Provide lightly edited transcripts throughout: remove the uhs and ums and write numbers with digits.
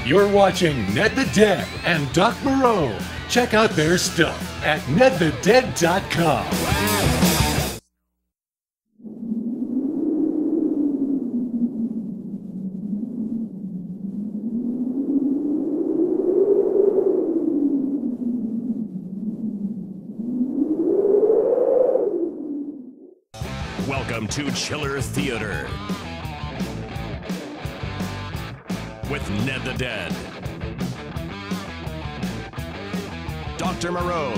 You're watching Ned the Dead and Doc Moreau. Check out their stuff at nedthedead.com. Welcome to Chiller Theater with Ned the Dead, Dr. Moreau,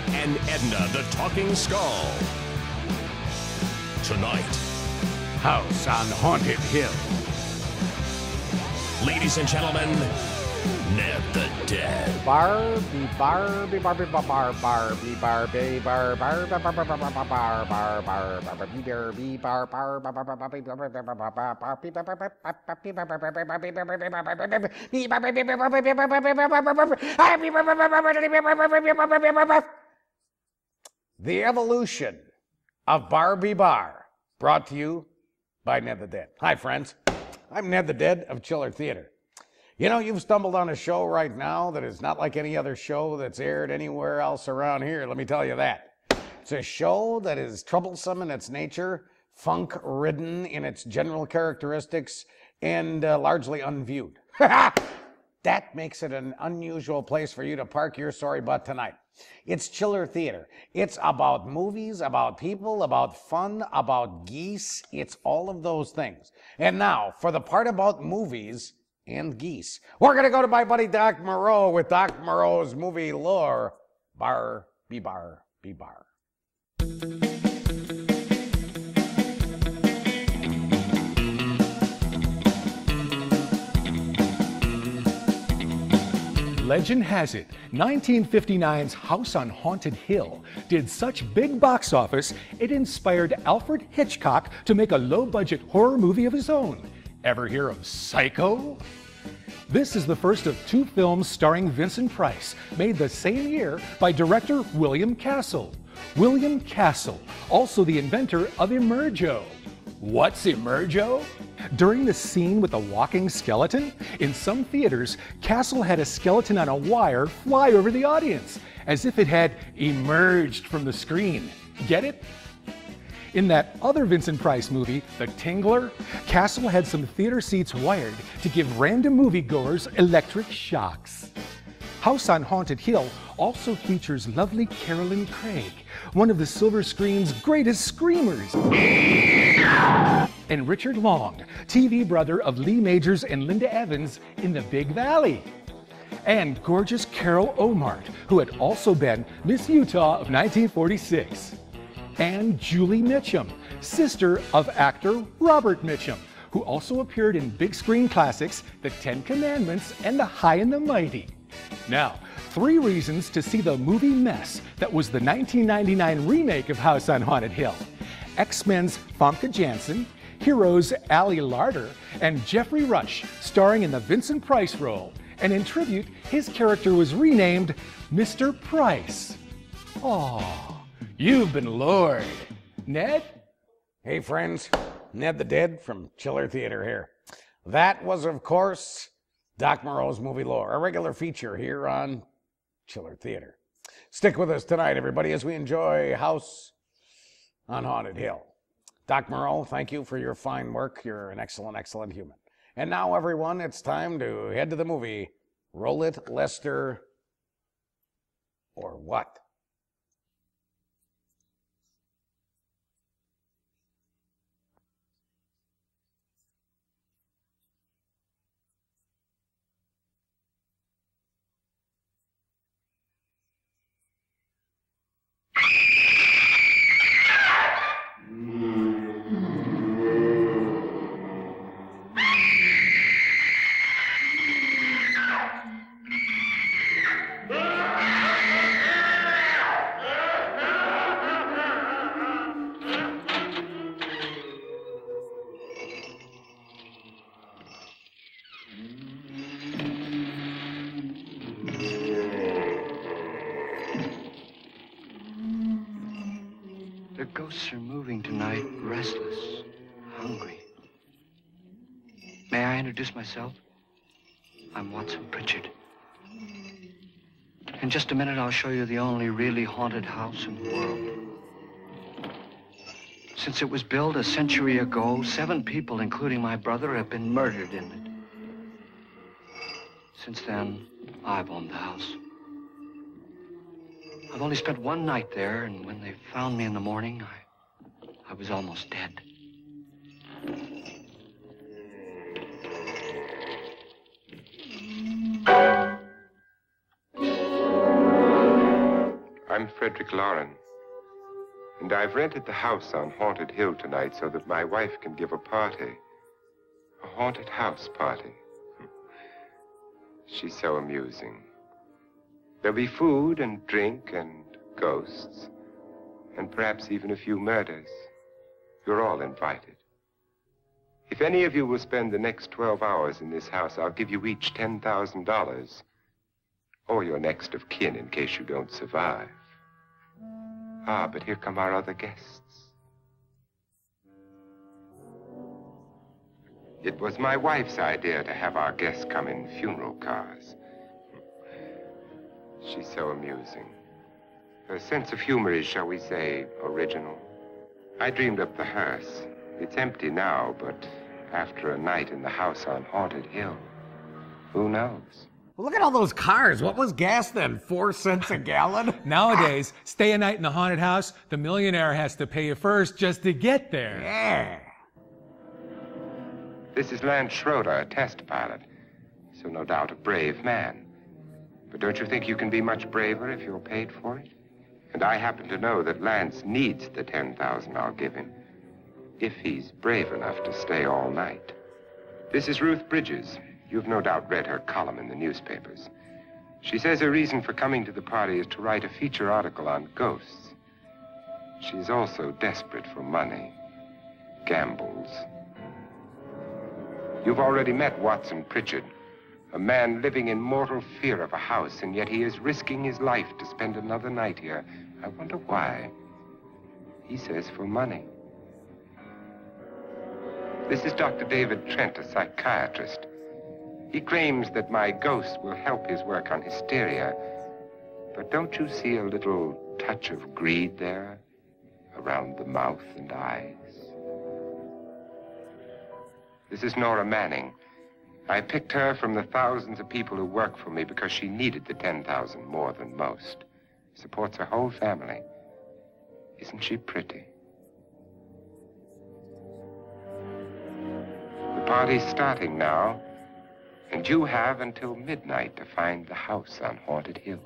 and Edna the Talking Skull. Tonight, House on Haunted Hill. ladies and gentlemen, Ned the Dead. Barbie, Barbie, Barbie, Barbie, Barbie, Barbie, Barbie, Barbie, The Evolution of Barbie Bar, brought to you by Ned the Dead. Hi, friends. I'm Ned the Dead of Chiller Theater. You know, you've stumbled on a show right now that is not like any other show that's aired anywhere else around here. Let me tell you that. It's a show that is troublesome in its nature, funk-ridden in its general characteristics, and largely unviewed. That makes it an unusual place for you to park your sorry butt tonight. It's Chiller Theater. It's about movies, about people, about fun, about geese. It's all of those things. And now, for the part about movies and geese, we're going to go to my buddy Doc Moreau with Doc Moreau's movie lore. Barbie Bar, Bee Bar. Legend has it, 1959's House on Haunted Hill did such big box office, it inspired Alfred Hitchcock to make a low-budget horror movie of his own. Ever hear of Psycho? This is the first of two films starring Vincent Price, made the same year by director William Castle. William Castle, also the inventor of Emergo. What's Emergo? During the scene with the walking skeleton, in some theaters, Castle had a skeleton on a wire fly over the audience, as if it had emerged from the screen. Get it? In that other Vincent Price movie, The Tingler, Castle had some theater seats wired to give random moviegoers electric shocks. House on Haunted Hill also features lovely Carolyn Craig, one of the silver screen's greatest screamers, and Richard Long, TV brother of Lee Majors and Linda Evans in The Big Valley, and gorgeous Carol Omart, who had also been Miss Utah of 1946, and Julie Mitchum, sister of actor Robert Mitchum, who also appeared in big screen classics The Ten Commandments and The High and the Mighty. Now, 3 reasons to see the movie mess that was the 1999 remake of House on Haunted Hill. X-Men's Famke Janssen, Heroes' Ali Larter, and Jeffrey Rush starring in the Vincent Price role. And in tribute, his character was renamed Mr. Price. Aww, you've been lured. Ned? Hey, friends. Ned the Dead from Chiller Theater here. That was, of course, Doc Moreau's movie lore, a regular feature here on Chiller Theater. Stick with us tonight, everybody, as we enjoy House on Haunted Hill. Doc Moreau, thank you for your fine work. You're an excellent, excellent human. And now, everyone, it's time to head to the movie. Roll it, Lester, or what? The ghosts are moving tonight, restless, hungry. May I introduce myself? I'm Watson Pritchard. In just a minute, I'll show you the only really haunted house in the world. Since it was built a century ago, 7 people, including my brother, have been murdered in it. Since then, I've owned the house. I've only spent one night there, and when they found me in the morning, I was almost dead. I'm Fredrick Loren, and I've rented the house on Haunted Hill tonight so that my wife can give a party. A haunted house party. She's so amusing. There'll be food and drink and ghosts, and perhaps even a few murders. You're all invited. If any of you will spend the next 12 hours in this house, I'll give you each $10,000, or your next of kin in case you don't survive. Ah, but here come our other guests. It was my wife's idea to have our guests come in funeral cars. She's so amusing. Her sense of humor is, shall we say, original. I dreamed up the hearse. It's empty now, but after a night in the house on Haunted Hill, who knows? Well, look at all those cars. What was gas then? 4 cents a gallon? Nowadays, stay a night in the haunted house, the millionaire has to pay you first just to get there. Yeah. This is Lance Schroeder, a test pilot, so no doubt a brave man. But don't you think you can be much braver if you're paid for it? And I happen to know that Lance needs the $10,000 I'll give him, if he's brave enough to stay all night. This is Ruth Bridges. You've no doubt read her column in the newspapers. She says her reason for coming to the party is to write a feature article on ghosts. She's also desperate for money, gambles. You've already met Watson Pritchard, a man living in mortal fear of a house, and yet he is risking his life to spend another night here. I wonder why. He says for money. This is Dr. David Trent, a psychiatrist. He claims that my ghost will help his work on hysteria. But don't you see a little touch of greed there around the mouth and eyes? This is Nora Manning. I picked her from the thousands of people who work for me because she needed the $10,000 more than most. Supports her whole family. Isn't she pretty? The party's starting now. And you have until midnight to find the house on Haunted Hill.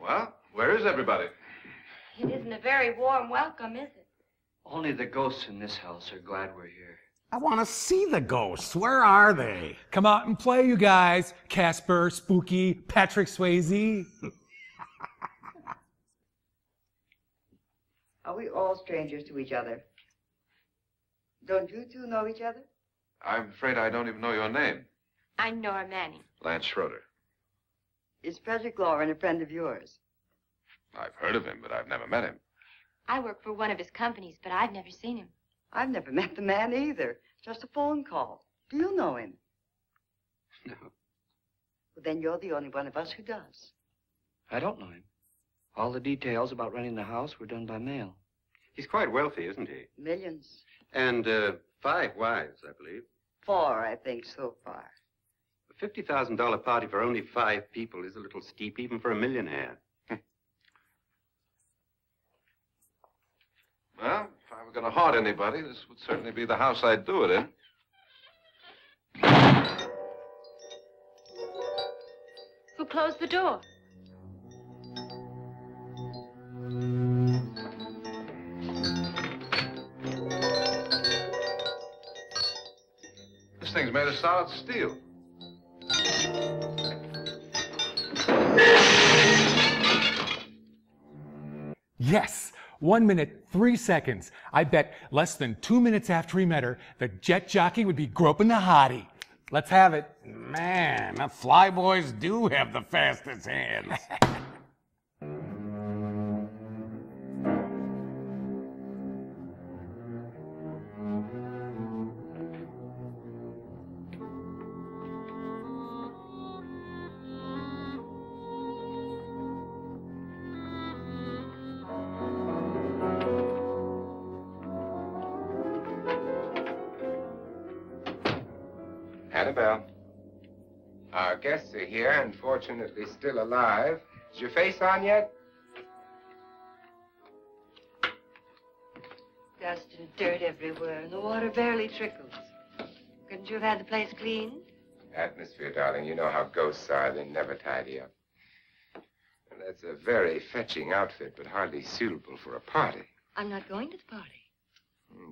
Well, where is everybody? It isn't a very warm welcome, is it? Only the ghosts in this house are glad we're here. I want to see the ghosts. Where are they? Come out and play, you guys. Casper, Spooky, Patrick Swayze. Are we all strangers to each other? Don't you two know each other? I'm afraid I don't even know your name. I'm Nora Manning. Lance Schroeder. Is Fredrick Loren a friend of yours? I've heard of him, but I've never met him. I work for one of his companies, but I've never seen him. I've never met the man either. Just a phone call. Do you know him? No, Well, then you're the only one of us who does. I don't know him. All the details about renting the house were done by mail. He's quite wealthy, isn't he? Millions. And 5 wives, I believe. 4, I think, so far. A $50,000 party for only 5 people is a little steep, even for a millionaire. Well, if I were going to haunt anybody, this would certainly be the house I'd do it in. Who closed the door? This thing's made of solid steel. Yes, 1 minute, 3 seconds. I bet less than 2 minutes after he met her, the jet jockey would be groping the hottie. Let's have it. Man, the flyboys do have the fastest hands. Annabelle. Our guests are here, unfortunately still alive. Is your face on yet? Dust and dirt everywhere, and the water barely trickles. Couldn't you have had the place cleaned? Atmosphere, darling. You know how ghosts are. They never tidy up. And that's a very fetching outfit, but hardly suitable for a party. I'm not going to the party.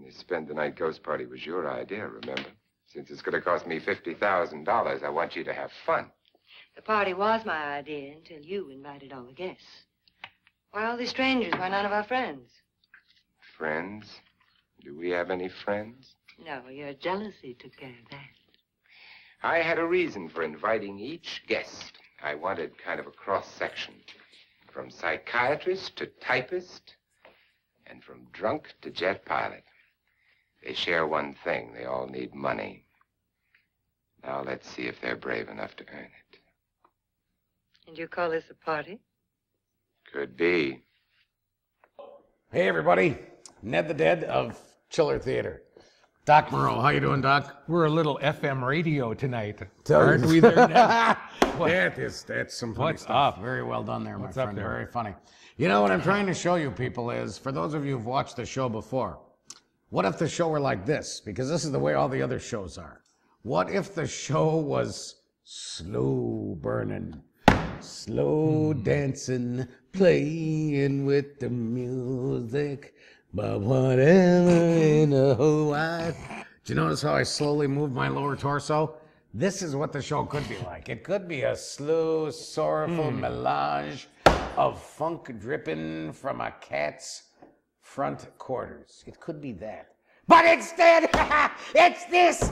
The spend-the-night ghost party was your idea, remember? Since it's going to cost me $50,000, I want you to have fun. The party was my idea until you invited all the guests. Why all these strangers? Why none of our friends? Friends? Do we have any friends? No, your jealousy took care of that. I had a reason for inviting each guest. I wanted kind of a cross-section. From psychiatrist to typist, and from drunk to jet pilot. They share one thing. They all need money. Now let's see if they're brave enough to earn it. And you call this a party? Could be. Hey, everybody. Ned the Dead of Chiller Theater. Doc Moreau, how you doing, Doc? We're a little FM radio tonight. Tell Aren't you. we there, Ned? That's some funny What's stuff. up? Very well done there, my What's up friend. there? Very funny. You know, what I'm trying to show you people is, for those of you who've watched the show before, what if the show were like this? Because this is the way all the other shows are. What if the show was slow burning, slow dancing, playing with the music, but whatever in a whole wide. Do you notice how I slowly move my lower torso? This is what the show could be like. It could be a slow, sorrowful melange of funk dripping from a cat's front quarters. It could be that. But instead, it's this.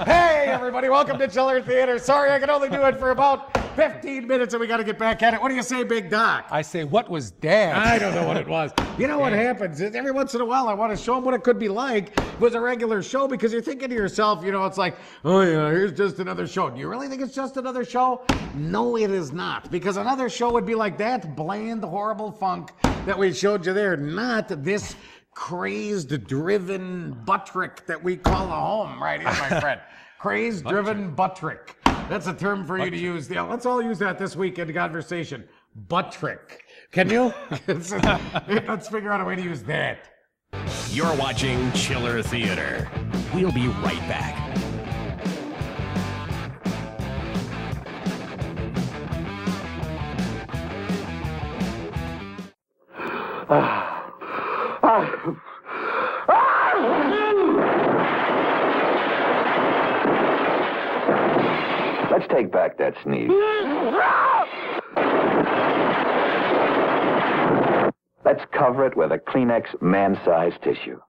Hey, everybody, welcome to Chiller Theater. Sorry, I can only do it for about 15 minutes and we got to get back at it. What do you say, Big Doc? I say, what was that? I don't know what it was. You know what happens is every once in a while I want to show them what it could be like if it was a regular show, because you're thinking to yourself, you know, it's like, oh yeah, here's just another show. Do you really think it's just another show? No, it is not, because another show would be like that bland, horrible funk that we showed you there, not this crazed, driven butt-trick that we call a home right here, my friend. Crazed, driven butt-trick. That's a term for you to use. Yeah, let's all use that this week in conversation. Butt-trick. Can you? Let's figure out a way to use that. You're watching Chiller Theater. We'll be right back. take back that sneeze. Let's cover it with a Kleenex man-sized tissue.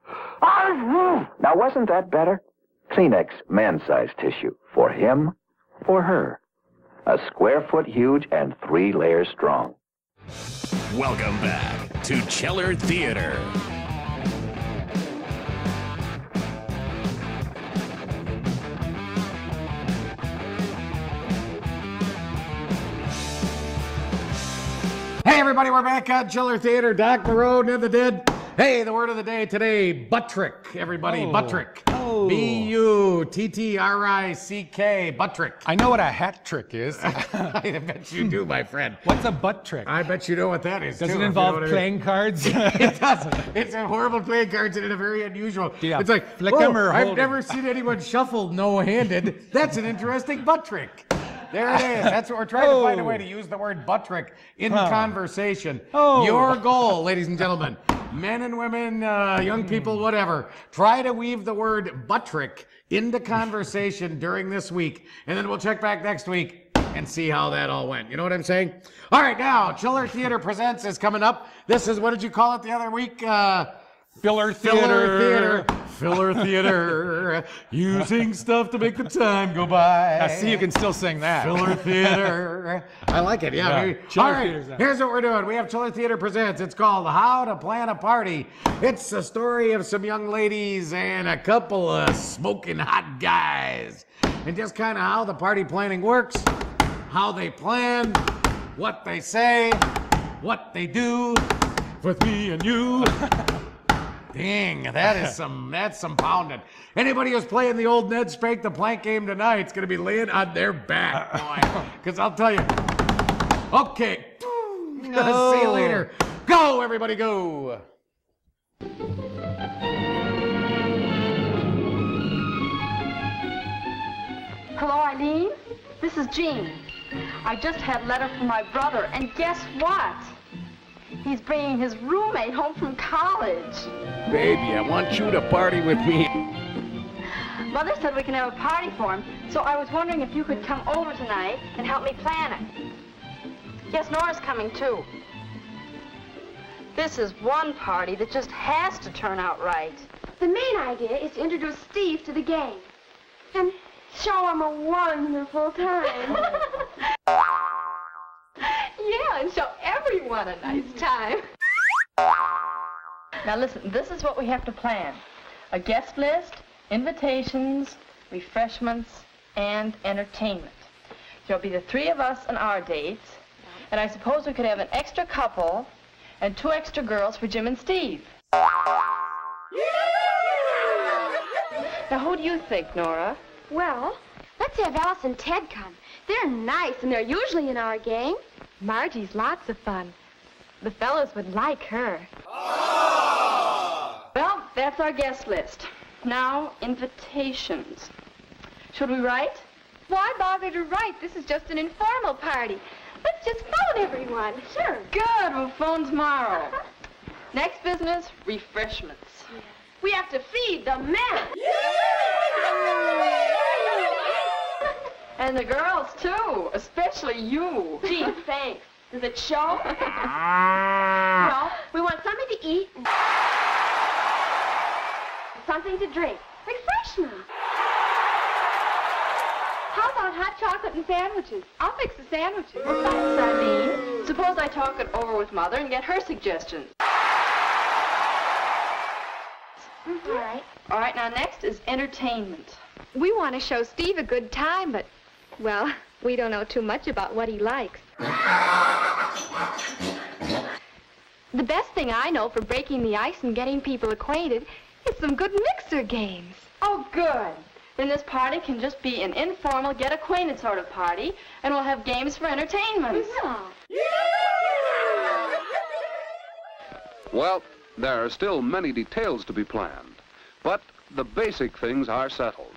Now, wasn't that better? Kleenex man-sized tissue. For him, for her. A square foot huge and 3 layers strong. Welcome back to Chiller Theater. Hey everybody, we're back at Chiller Theater. Doc Moreau, Ned the Dead. Hey, the word of the day today, buttrick. Everybody, buttrick. Oh. B-U-T-T-R-I-C-K, buttrick. I know what a hat trick is. I bet you do, my friend. What's a butt trick? I bet you know what that is. Does too, it involve playing cards? It does. It's a horrible playing cards and a very unusual. Yeah, it's like, flick 'em or I've hold never 'em. seen anyone shuffle no-handed. That's an interesting butt trick. There it is. That's what we're trying to find a way to use the word butt trick in conversation. Your goal, ladies and gentlemen, men and women, young people, whatever, try to weave the word butt trick into conversation during this week, and then we'll check back next week and see how that all went. You know what I'm saying? All right, now, Chiller Theater Presents is coming up. This is, what did you call it the other week? Filler theater. Filler theater. Using stuff to make the time go by. I see you can still sing that. Filler theater. I like it, yeah. Yeah. All right, here's what we're doing. We have Chiller Theater Presents. It's called How to Plan a Party. It's a story of some young ladies and a couple of smoking hot guys. And just kind of how the party planning works, how they plan, what they say, what they do with me and you. Dang, that's some pounding. Anybody who's playing the old Ned Spank the Plank game tonight is going to be laying on their back, boy. Because I'll tell you. Okay. No. See you later. Go, everybody, go. Hello, Eileen. This is Jean. I just had a letter from my brother, and guess what? He's bringing his roommate home from college. Baby, I want you to party with me. Mother said we can have a party for him, so I was wondering if you could come over tonight and help me plan it. Yes, Nora's coming too. This is one party that just has to turn out right. The main idea is to introduce Steve to the gang and show him a wonderful time. Yeah, and show everyone a nice time. Now listen, this is what we have to plan. A guest list, invitations, refreshments, and entertainment. There'll be the 3 of us and our dates, and I suppose we could have an extra couple and 2 extra girls for Jim and Steve. Now who do you think, Nora? Well, let's have Alice and Ted come. They're nice, and they're usually in our gang. Margie's lots of fun. The fellows would like her. Well, that's our guest list. Now, invitations. Should we write? Why bother to write? This is just an informal party. Let's just phone everyone. Sure. Good, we'll phone tomorrow. Next business, refreshments. We have to feed the men. And the girls, too, especially you. Gee, thanks. Does it show? No, we want something to eat and something to drink. Refreshments. How about hot chocolate and sandwiches? I'll fix the sandwiches. Well, thanks, Eileen. Suppose I talk it over with Mother and get her suggestions. All right. All right, now next is entertainment. We want to show Steve a good time, but, well, we don't know too much about what he likes. The best thing I know for breaking the ice and getting people acquainted is some good mixer games. Oh, good. Then this party can just be an informal, get-acquainted sort of party, and we'll have games for entertainment. Yeah. Well, there are still many details to be planned, but the basic things are settled.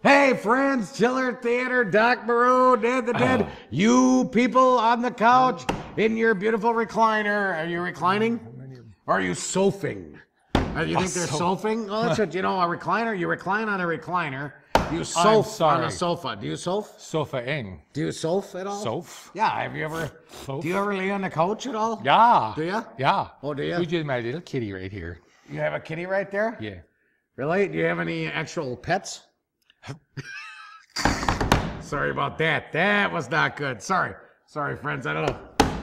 Hey, friends, Chiller Theater, Doc Moreau, Ned the Dead, you people on the couch in your beautiful recliner. Are you reclining? Or are you sofing? You think they're sofing? Oh, that's it. You know, a recliner, you recline on a recliner. You sof on a sofa. Do you sof? Sofa-ing. Do you sof at all? Sof? Yeah, have you ever... Do you ever lay on the couch at all? Yeah. Do you? Yeah. Oh, do you? We just my little kitty right here. You have a kitty right there? Yeah. Really? Do you have any actual pets? Sorry about that. That was not good. Sorry, friends. I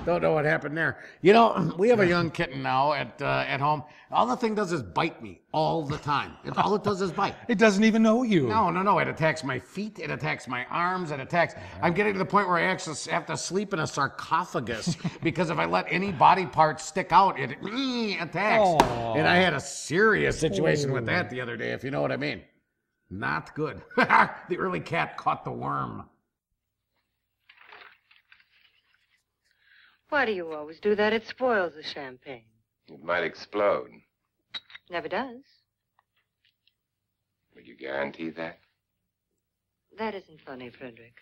don't know what happened there. You know, we have a young kitten now at home. All the thing does is bite me all the time. All it does is bite. It doesn't even know you. No. It attacks my feet. It attacks my arms. It attacks. I'm getting to the point where I actually have to sleep in a sarcophagus because if I let any body part stick out, it attacks. Aww. And I had a serious situation with that the other day, if you know what I mean. Not good. The early cat caught the worm. Why do you always do that? It spoils the champagne. It might explode. Never does. Will you guarantee that? That isn't funny, Fredrick.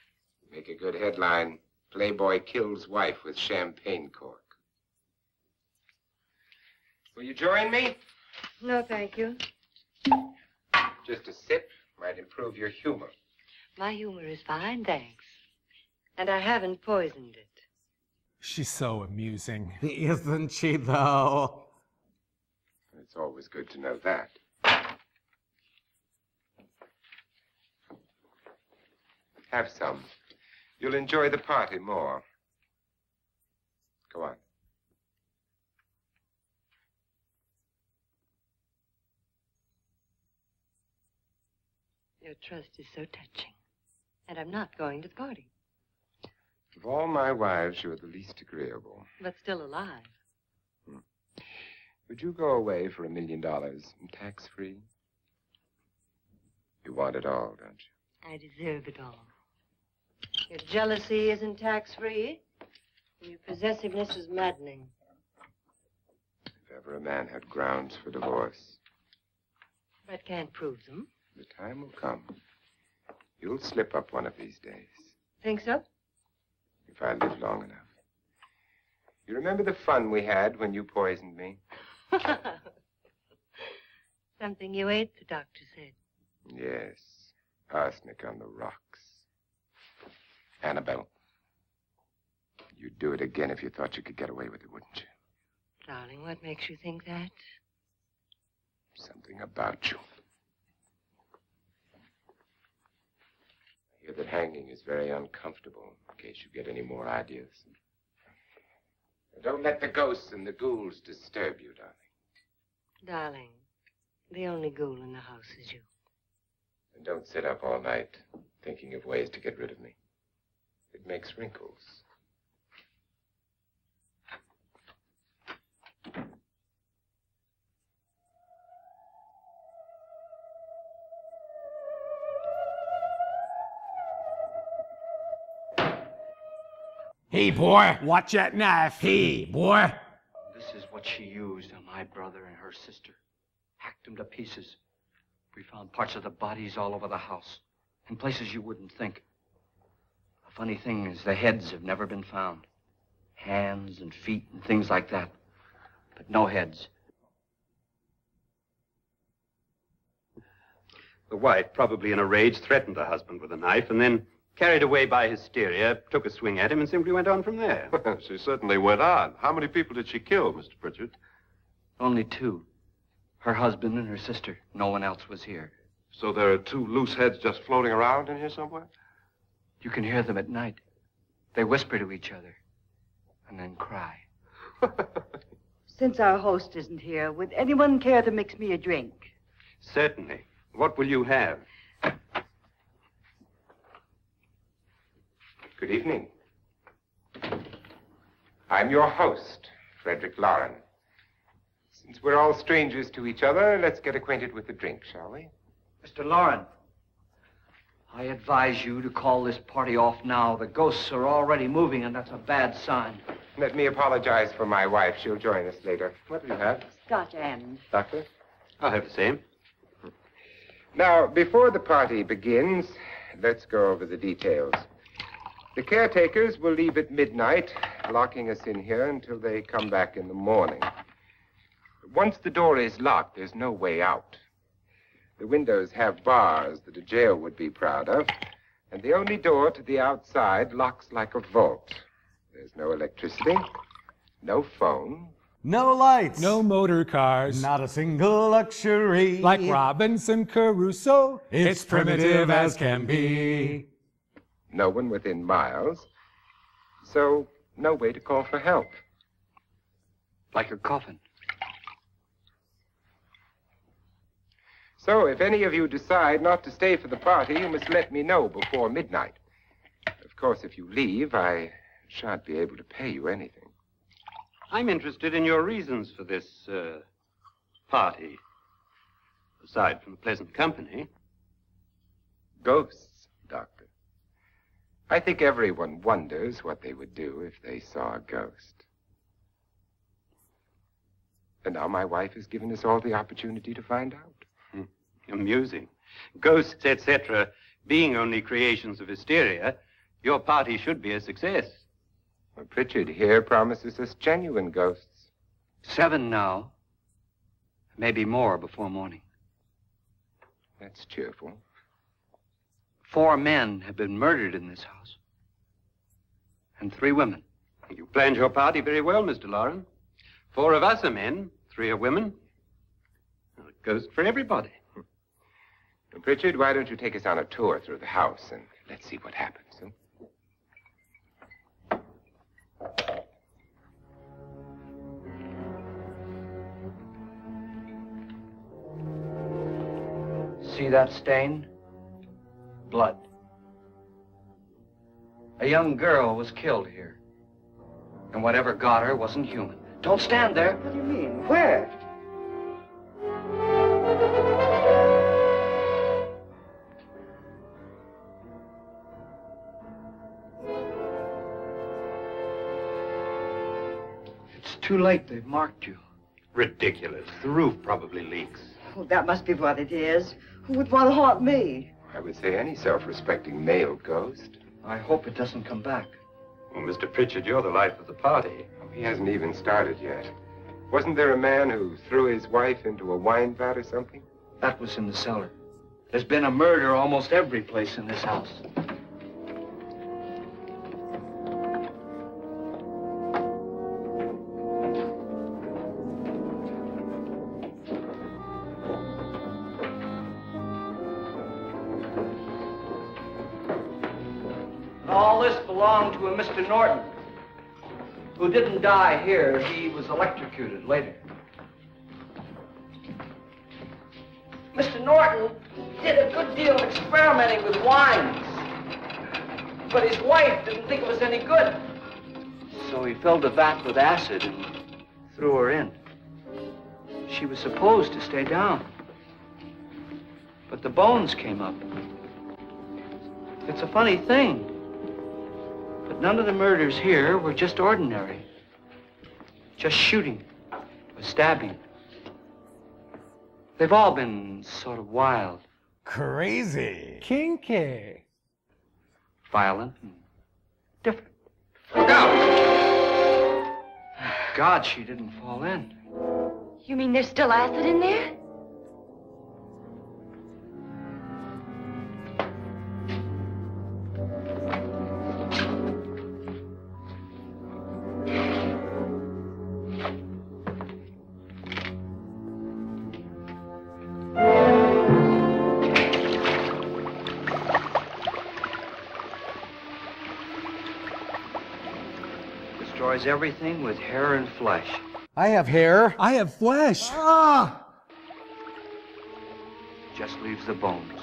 Make a good headline. Playboy kills wife with champagne cork. Will you join me? No, thank you. Just a sip might improve your humor. My humor is fine, thanks. And I haven't poisoned it. She's so amusing. Isn't she, though? It's always good to know that. Have some. You'll enjoy the party more. Go on. Your trust is so touching. And I'm not going to the party. Of all my wives, you're the least agreeable. But still alive. Would you go away for $1 million and tax-free? You want it all, don't you? I deserve it all. Your jealousy isn't tax-free. And your possessiveness is maddening. If ever a man had grounds for divorce. But can't prove them. The time will come. You'll slip up one of these days. Think so? If I live long enough. You remember the fun we had when you poisoned me? Something you ate, the doctor said. Yes. Arsenic on the rocks. Annabelle. You'd do it again if you thought you could get away with it, wouldn't you? Darling, what makes you think that? Something about you. I hear that hanging is very uncomfortable, in case you get any more ideas. Don't let the ghosts and the ghouls disturb you, darling. Darling, the only ghoul in the house is you. And don't sit up all night thinking of ways to get rid of me. It makes wrinkles. Hey, boy. Watch that knife. Hey, boy. This is what she used on my brother and her sister. Hacked them to pieces. We found parts of the bodies all over the house. In places you wouldn't think. The funny thing is the heads have never been found. Hands and feet and things like that. But no heads. The wife, probably in a rage, threatened the husband with a knife and then, carried away by hysteria, took a swing at him and simply went on from there. She certainly went on. How many people did she kill, Mr. Pritchard? Only two. Her husband and her sister. No one else was here. So there are two loose heads just floating around in here somewhere? You can hear them at night. They whisper to each other and then cry. Since our host isn't here, would anyone care to mix me a drink? Certainly. What will you have? Good evening. I'm your host, Fredrick Loren. Since we're all strangers to each other, let's get acquainted with the drink, shall we? Mr. Loren, I advise you to call this party off now. The ghosts are already moving, and that's a bad sign. Let me apologize for my wife. She'll join us later. What do you have? Scotch and. Doctor? I'll have the same. Now, before the party begins, let's go over the details. The caretakers will leave at midnight, locking us in here until they come back in the morning. Once the door is locked, there's no way out. The windows have bars that a jail would be proud of, and the only door to the outside locks like a vault. There's no electricity, no phone. No lights. No motor cars. Not a single luxury. Like Robinson Crusoe, it's primitive as can be. No one within miles, so no way to call for help. Like a coffin. So if any of you decide not to stay for the party, you must let me know before midnight. Of course, if you leave, I shan't be able to pay you anything. I'm interested in your reasons for this, party. Aside from the pleasant company. Ghosts, Doctor. I think everyone wonders what they would do if they saw a ghost. And now my wife has given us all the opportunity to find out. Amusing. Ghosts, etc., being only creations of hysteria, your party should be a success. Well, Pritchard here promises us genuine ghosts. 7 now. Maybe more before morning. That's cheerful. 4 men have been murdered in this house. And 3 women. You planned your party very well, Mr. Loren. 4 of us are men, 3 are women. A ghost for everybody. And Pritchard, why don't you take us on a tour through the house and let's see what happens, huh? See that stain? Blood. A young girl was killed here. And whatever got her wasn't human. Don't stand there. What do you mean? Where? It's too late. They've marked you. Ridiculous. The roof probably leaks. Oh, that must be what it is. Who would want to haunt me? I would say any self-respecting male ghost. I hope it doesn't come back. Well, Mr. Pritchard, you're the life of the party. Oh, he hasn't even started yet. Wasn't there a man who threw his wife into a wine vat or something? That was in the cellar. There's been a murder almost every place in this house. All this belonged to a Mr. Norton, who didn't die here. He was electrocuted later. Mr. Norton did a good deal of experimenting with wines, but his wife didn't think it was any good. So he filled the vat with acid and threw her in. She was supposed to stay down, but the bones came up. It's a funny thing. But none of the murders here were just ordinary. Just shooting or stabbing. They've all been sort of wild. Crazy. Kinky. Violent and different. Look out! God, she didn't fall in. You mean there's still acid in there? Destroys everything with hair and flesh. I have hair. I have flesh. Ah! Just leaves the bones.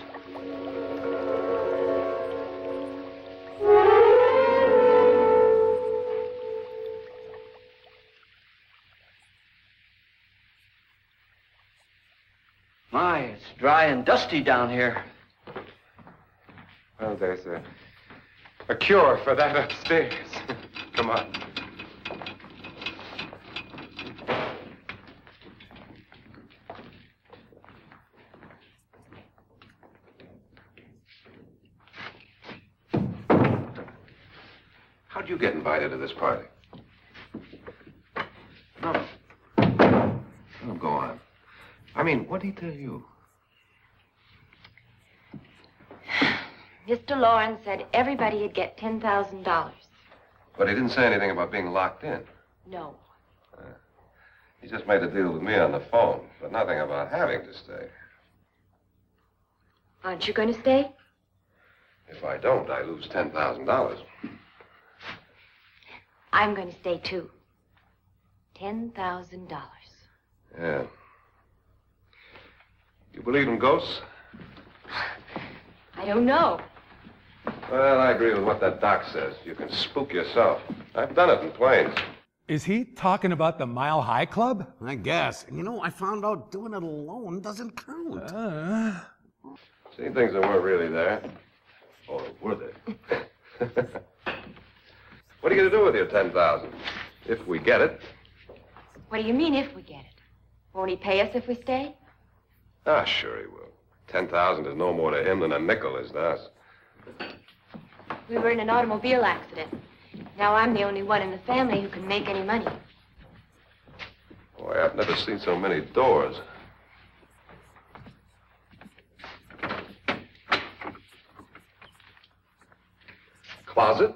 My, it's dry and dusty down here. Well, there's a cure for that upstairs. Come on. How'd you get invited to this party? No. Oh, go on. I mean, what did he tell you? Mr. Loren said everybody'd get $10,000. But he didn't say anything about being locked in. No. He just made a deal with me on the phone, but nothing about having to stay. Aren't you going to stay? If I don't, I lose $10,000. I'm going to stay, too. $10,000. Yeah. You believe in ghosts? I don't know. Well, I agree with what that doc says. You can spook yourself. I've done it in planes. Is he talking about the Mile High Club? I guess. And you know, I found out doing it alone doesn't count. Seen things that weren't really there. Or were they? What are you going to do with your $10,000? If we get it. What do you mean, if we get it? Won't he pay us if we stay? Ah, sure he will. 10,000 is no more to him than a nickel is to us. We were in an automobile accident. Now I'm the only one in the family who can make any money. Boy, I've never seen so many doors. Closet?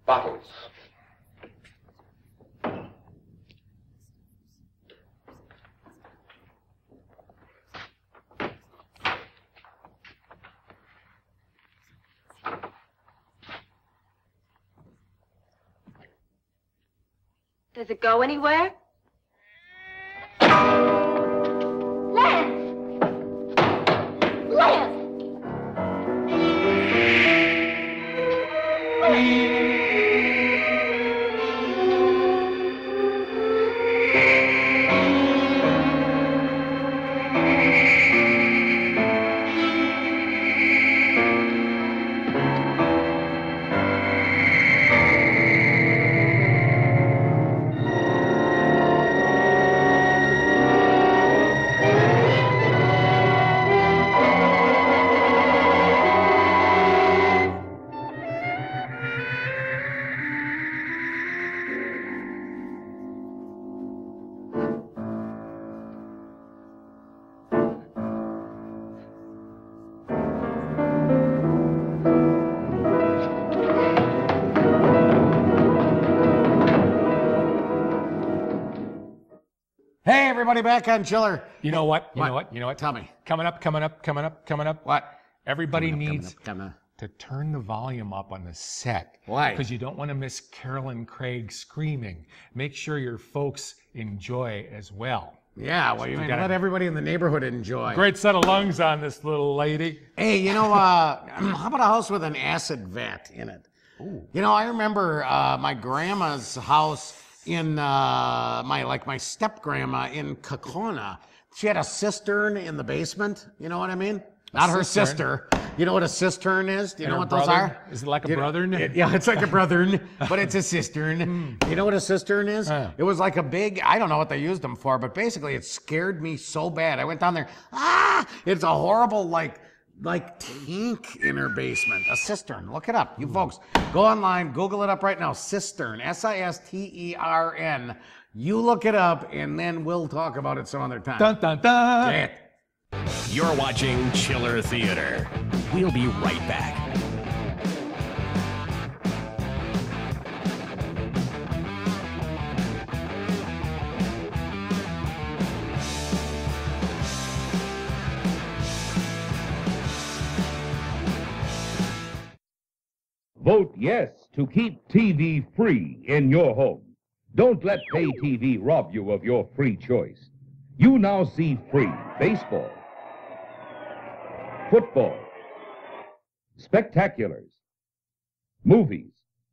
Bottles. Does it go anywhere? Lance! Lance! Hey, everybody, back on Chiller. You know what? You know what? Tell me. Coming up. What? Everybody needs to turn the volume up on the set. Why? Because you don't want to miss Carol and Craig screaming. Make sure your folks enjoy as well. Yeah, well, you mean let everybody in the neighborhood enjoy. Great set of lungs on this little lady. Hey, you know, how about a house with an acid vat in it? Ooh. You know, I remember my grandma's house in my step-grandma in Kokona. She had a cistern in the basement. You know what I mean? Not her sister. You know what a cistern is? Do you know what those are? Is it like a brothern? Yeah, it's like a brothern, but it's a cistern. You know what a cistern is? It was like a big, I don't know what they used them for, but basically it scared me so bad. I went down there, it's a horrible, like tank in her basement. A cistern. Look it up. You folks, go online, Google it up right now. Cistern. S-I-S-T-E-R-N. You look it up, and then we'll talk about it some other time. Dun, dun, dun. Yeah. You're watching Chiller Theater. We'll be right back. Vote yes to keep TV free in your home. Don't let pay TV rob you of your free choice. You now see free baseball, football, spectaculars, movies.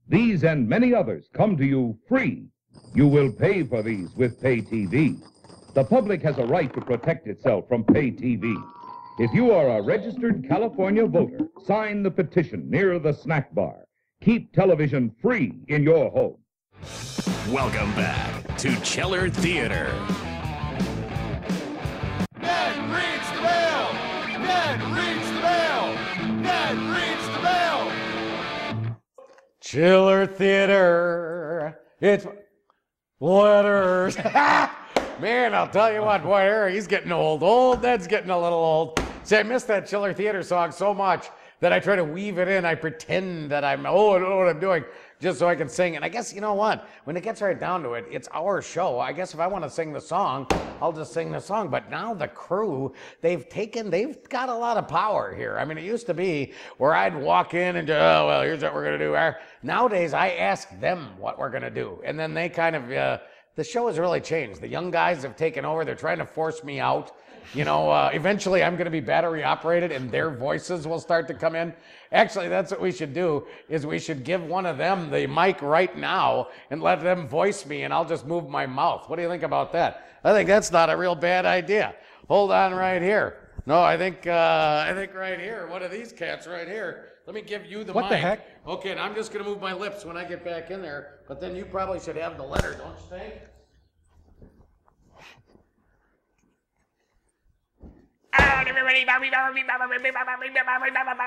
These and many others come to you free. You will pay for these with pay TV. The public has a right to protect itself from pay TV. If you are a registered California voter, sign the petition near the snack bar. Keep television free in your home. Welcome back to Chiller Theater. Ned reads the bill! Ned reads the mail! Ned reads the mail! Chiller Theater. It's letters. Man, I'll tell you what, boy, Harry, he's getting old. Old Ned's getting a little old. See, I miss that Chiller Theater song so much that I try to weave it in. I pretend that I don't know what I'm doing, just so I can sing. And I guess, you know what? When it gets right down to it, it's our show. I guess if I want to sing the song, I'll just sing the song. But now the crew, they've got a lot of power here. I mean, it used to be where I'd walk in and just, oh, well, here's what we're going to do. Nowadays, I ask them what we're going to do. And then they kind of, the show has really changed. The young guys have taken over. They're trying to force me out. You know, eventually I'm going to be battery operated and their voices will start to come in. Actually, that's what we should do, is we should give one of them the mic right now and let them voice me and I'll just move my mouth. What do you think about that? I think that's not a real bad idea. Hold on right here. No, I think right here, one of these cats right here. Let me give you the mic. What the heck? Okay, and I'm just going to move my lips when I get back in there, but then you probably should have the letter, don't you think? Alright, everybody,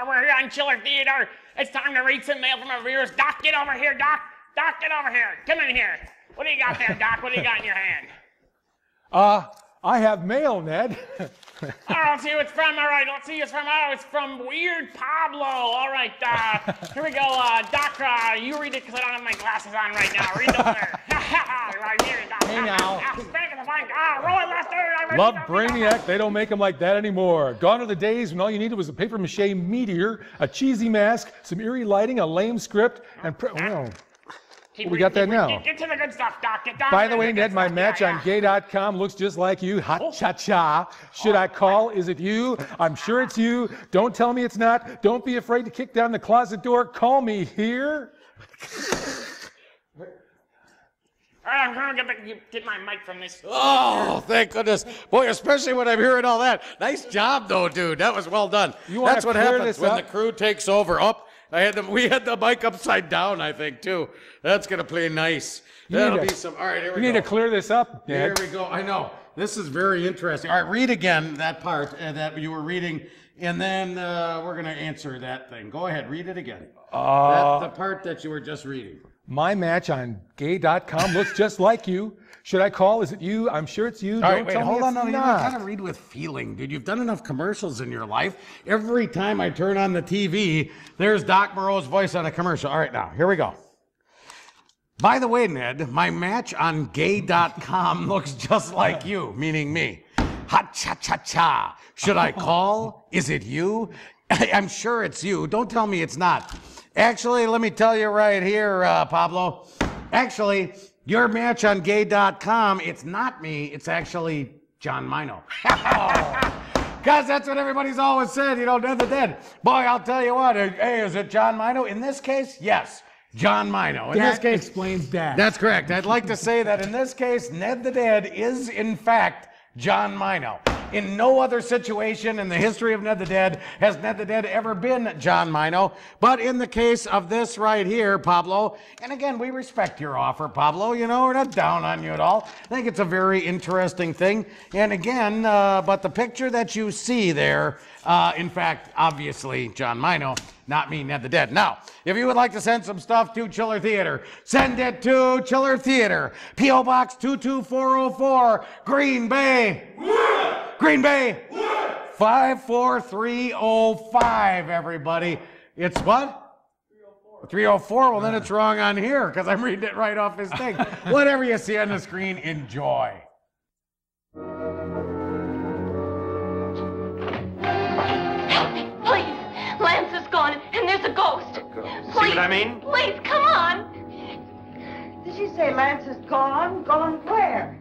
we're here on Chiller Theater. It's time to read some mail from our viewers. Doc, get over here, Doc. Doc, get over here. Come in here. What do you got there, Doc? What do you got in your hand? I have mail, Ned. Let's see who it's from. All right, let's see who it's from. Oh, it's from Weird Pablo. All right, here we go. Doc, you read it because I don't have my glasses on right now. Read over there. Right here, Doc. Hey, now. Roll it, Lester. Love Brainiac. They don't make them like that anymore. Gone are the days when all you needed was a papier-mâché meteor, a cheesy mask, some eerie lighting, a lame script, and... we got that now. Get to the good stuff, Doc. Get down. By the way, Ned, my match on gay.com looks just like you. Hot cha-cha. Should I call? Is it you? I'm sure it's you. Don't tell me it's not. Don't be afraid to kick down the closet door. Call me here. All right, I'm going to get my mic from this. Oh, thank goodness. Boy, especially when I'm hearing all that. Nice job, though, dude. That was well done. That's what happens when the crew takes over. We had the mic upside down, I think, too. That's going to play nice. That'll be some... All right, here we go. You need to clear this up, Ned. Here we go. I know. This is very interesting. All right, read again that part that you were reading, and then we're going to answer that thing. Go ahead, read it again. The part that you were just reading. My match on gay.com looks just like you. Should I call? Is it you? I'm sure it's you. All right, wait, hold on. No, you gotta read with feeling, dude. You've done enough commercials in your life. Every time I turn on the TV, there's Doc Moreau's voice on a commercial. All right, now, here we go. By the way, Ned, my match on gay.com looks just like you, meaning me. Hot cha-cha-cha. Should I call? Is it you? I'm sure it's you. Don't tell me it's not. Actually, let me tell you right here, Pablo. Actually, your match on gay.com, it's not me. It's actually John Mino. Guys, that's what everybody's always said, you know, Ned the Dead. Boy, I'll tell you what. Hey, is it John Mino? In this case, yes. John Mino. In this case, explains that. That's correct. I'd like to say that in this case, Ned the Dead is, in fact, John Mino. In no other situation in the history of Ned the Dead has Ned the Dead ever been John Mino. But in the case of this right here, Pablo, and again, we respect your offer, Pablo. You know, we're not down on you at all. I think it's a very interesting thing. And again, but the picture that you see there, in fact, obviously, John Mino, not me, Ned the Dead. Now, if you would like to send some stuff to Chiller Theater, send it to Chiller Theater, P.O. Box 22404, Green Bay. Green Bay. 54305, everybody. It's what? 304. Well, then it's wrong on here because I'm reading it right off his thing. Whatever you see on the screen, enjoy. Please, Lance is gone, and there's a ghost. Please, see what I mean? Please, come on. Did she say Lance is gone? Gone where?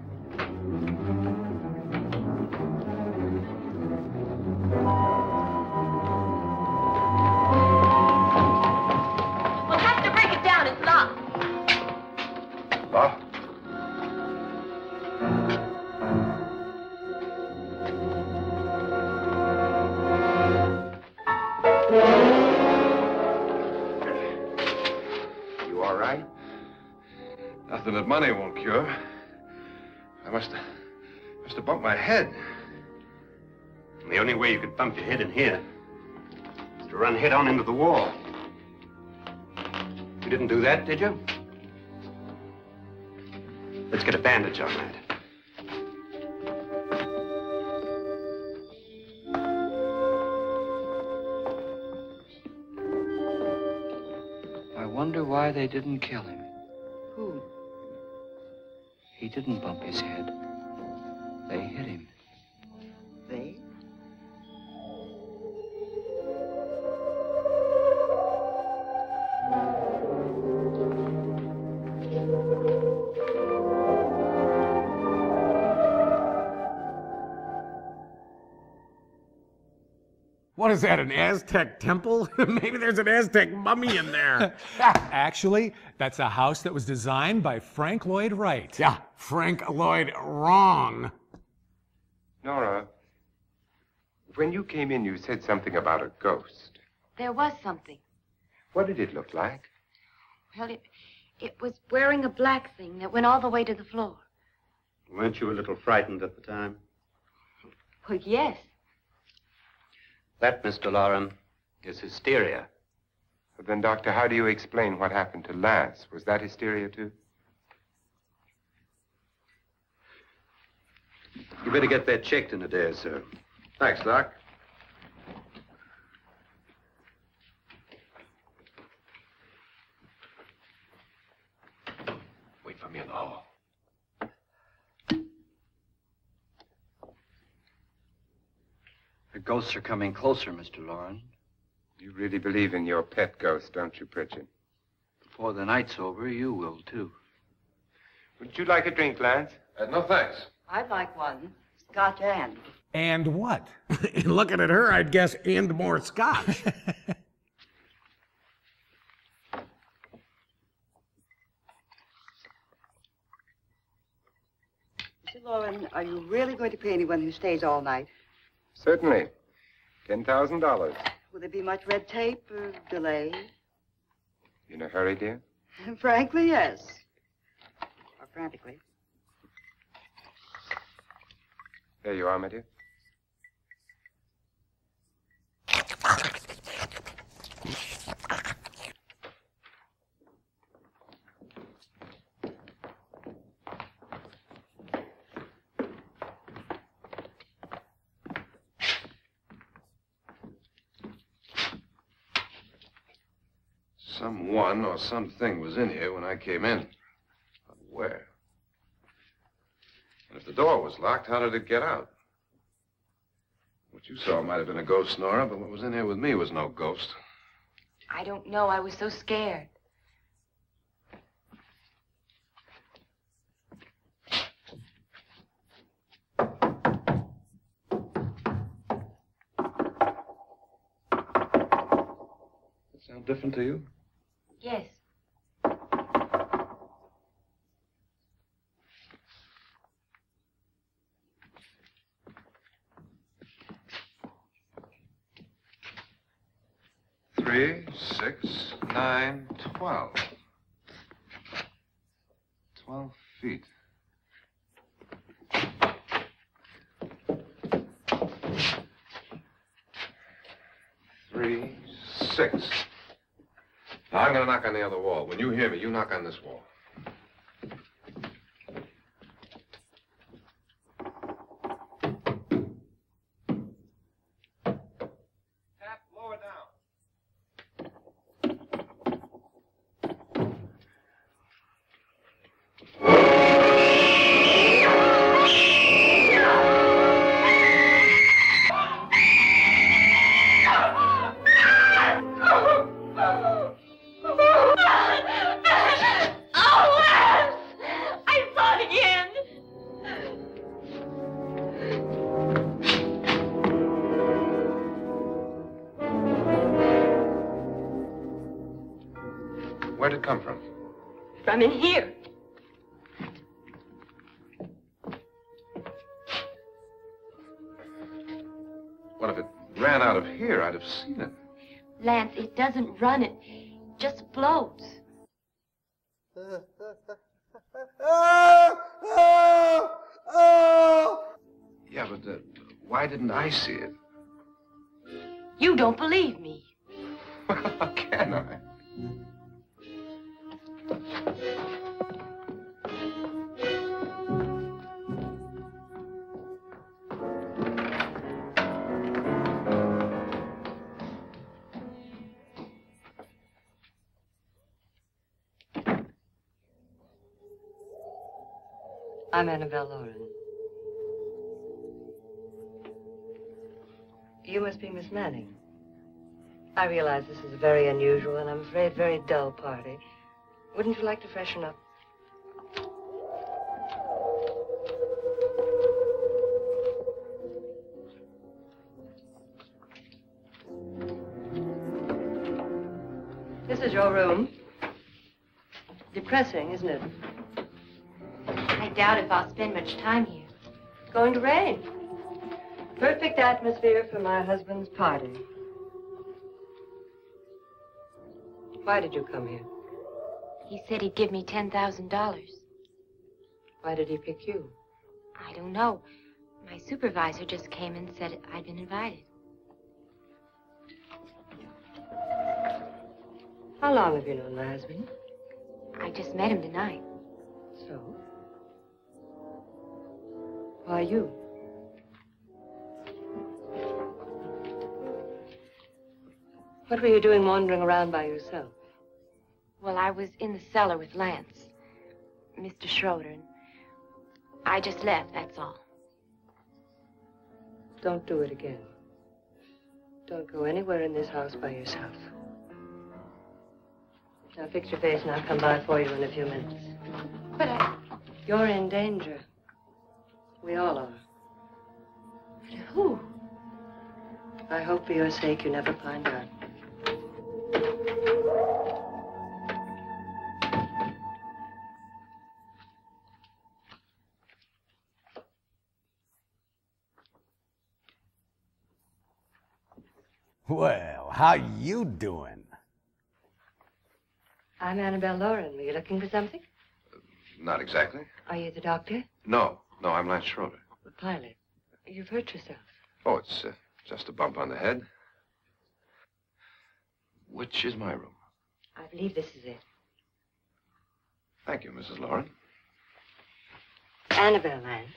We'll have to break it down. It's locked. What? You all right? Nothing that money won't cure. I must have bumped my head. The only way you could bump your head in here to run head on into the wall. You didn't do that, did you? Let's get a bandage on that. I wonder why they didn't kill him. Who? He didn't bump his head. They hit him. They? What is that, an Aztec temple? Maybe there's an Aztec mummy in there. Actually, that's a house that was designed by Frank Lloyd Wright. Yeah, Frank Lloyd wrong. Nora, when you came in, you said something about a ghost. There was something. What did it look like? Well, it was wearing a black thing that went all the way to the floor. Weren't you a little frightened at the time? Well, yes. That, Mr. Loren, is hysteria. But then, Doctor, how do you explain what happened to Lance? Was that hysteria, too? You better get that checked in a day or so. Thanks, Doc. Wait for me in the hall. The ghosts are coming closer, Mr. Loren. You really believe in your pet ghost, don't you, Pritchard? Before the night's over, you will, too. Would you like a drink, Lance? No, thanks. I'd like one. Scotch and. And what? And looking at her, I'd guess and more scotch. Mr. Loren, are you really going to pay anyone who stays all night? Certainly. $10,000. Will there be much red tape or delay? In a hurry, dear? Frankly, yes. Or frantically. There you are, my dear. Someone or something was in here when I came in. But where? And if the door was locked, how did it get out? What you saw might have been a ghost, Nora, but what was in here with me was no ghost. I don't know. I was so scared. Does it sound different to you? Yes. Three, 6, 9, 12. 12 feet. Three, 6. Now, I'm going to knock on the other wall. When you hear me, you knock on this wall. Tap lower down. Where'd it come from? From in here. What if it ran out of here? I'd have seen it. Lance, it doesn't run. It just floats. Yeah, but why didn't I see it? You don't believe me. Well, how can I? I'm Annabelle Loren. You must be Miss Manning. I realize this is a very unusual and I'm afraid very dull party. Wouldn't you like to freshen up? This is your room. Depressing, isn't it? I doubt if I'll spend much time here. It's going to rain. Perfect atmosphere for my husband's party. Why did you come here? He said he'd give me $10,000. Why did he pick you? I don't know. My supervisor just came and said I'd been invited. How long have you known my husband? I just met him tonight. So? Why you? What were you doing wandering around by yourself? Well, I was in the cellar with Lance, Mr. Schroeder, and I just left, that's all. Don't do it again. Don't go anywhere in this house by yourself. Now fix your face and I'll come by for you in a few minutes. But You're in danger. We all are. But who? I hope for your sake you never find out. Well, how you doing? I'm Annabelle Loren. Were you looking for something? Not exactly. Are you the doctor? No, I'm Lance Schroeder. The pilot. You've hurt yourself. Oh, it's just a bump on the head. Which is my room? I believe this is it. Thank you, Mrs. Loren. Annabelle, Lance.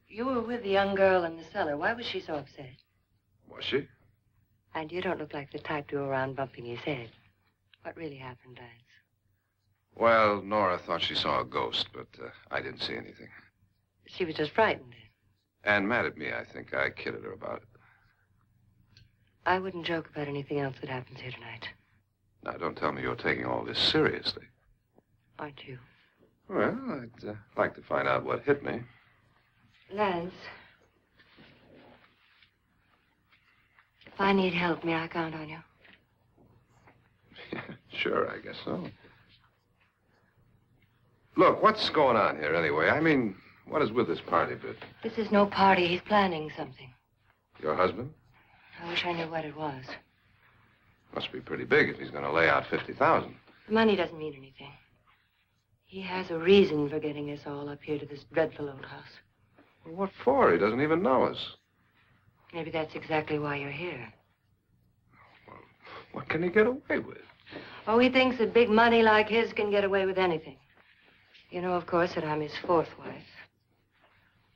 You were with the young girl in the cellar. Why was she so upset? Was she? And you don't look like the type to go around bumping his head. What really happened, Lance? Well, Nora thought she saw a ghost, but I didn't see anything. She was just frightened. And mad at me, I think. I kidded her about it. I wouldn't joke about anything else that happens here tonight. Now, don't tell me you're taking all this seriously. Aren't you? Well, I'd like to find out what hit me. Lance. If I need help, may I count on you? Sure, I guess so. Look, what's going on here anyway? I mean, what is with this party bit? This is no party. He's planning something. Your husband? I wish I knew what it was. Must be pretty big if he's going to lay out 50,000. The money doesn't mean anything. He has a reason for getting us all up here to this dreadful old house. Well, what for? He doesn't even know us. Maybe that's exactly why you're here. Well, what can he get away with? Oh, he thinks that big money like his can get away with anything. You know, of course, that I'm his fourth wife.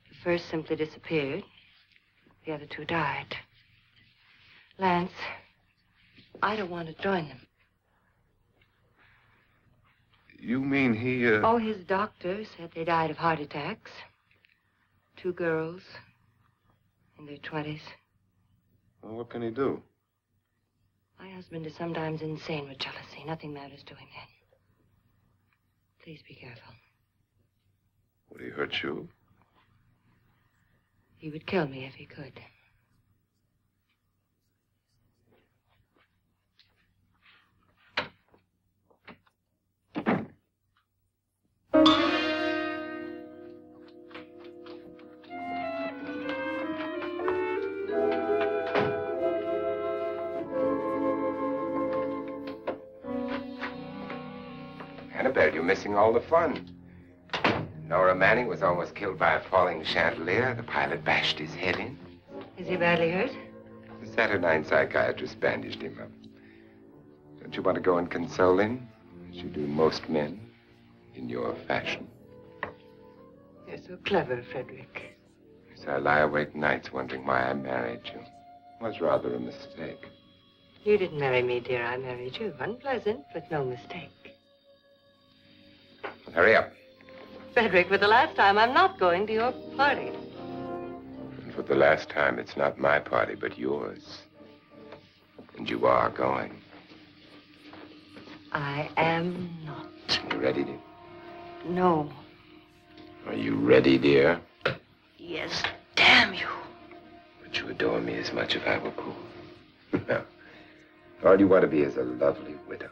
The first simply disappeared. The other two died. Lance, I don't want to join them. You mean he, Oh, his doctor said they died of heart attacks. 2 girls in their 20s. Well, what can he do? My husband is sometimes insane with jealousy. Nothing matters to him then. Please be careful. Would he hurt you? He would kill me if he could. Annabelle, you're missing all the fun. Nora Manning was almost killed by a falling chandelier. The pilot bashed his head in. Is he badly hurt? The Saturnine psychiatrist bandaged him up. Don't you want to go and console him, as you do most men, in your fashion? You're so clever, Fredrick. Yes, I lie awake nights wondering why I married you. It was rather a mistake. You didn't marry me, dear. I married you. Unpleasant, but no mistake. Hurry up. Fredrick, for the last time, I'm not going to your party. And for the last time, it's not my party, but yours. And you are going. I am not. You ready, dear? No. Are you ready, dear? Yes, damn you. Would you adore me as much if I were poor? No. All you want to be is a lovely widow.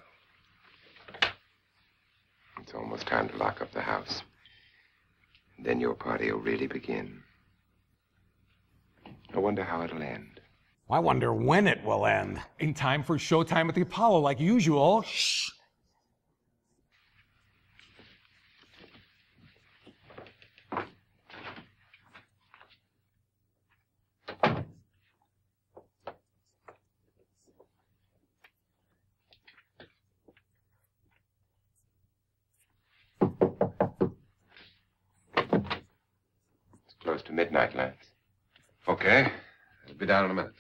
It's almost time to lock up the house. Then your party will really begin. I wonder how it'll end. I wonder when it will end. In time for showtime at the Apollo, like usual. Shh. Close to midnight, Lance. Okay. I'll be down in a minute.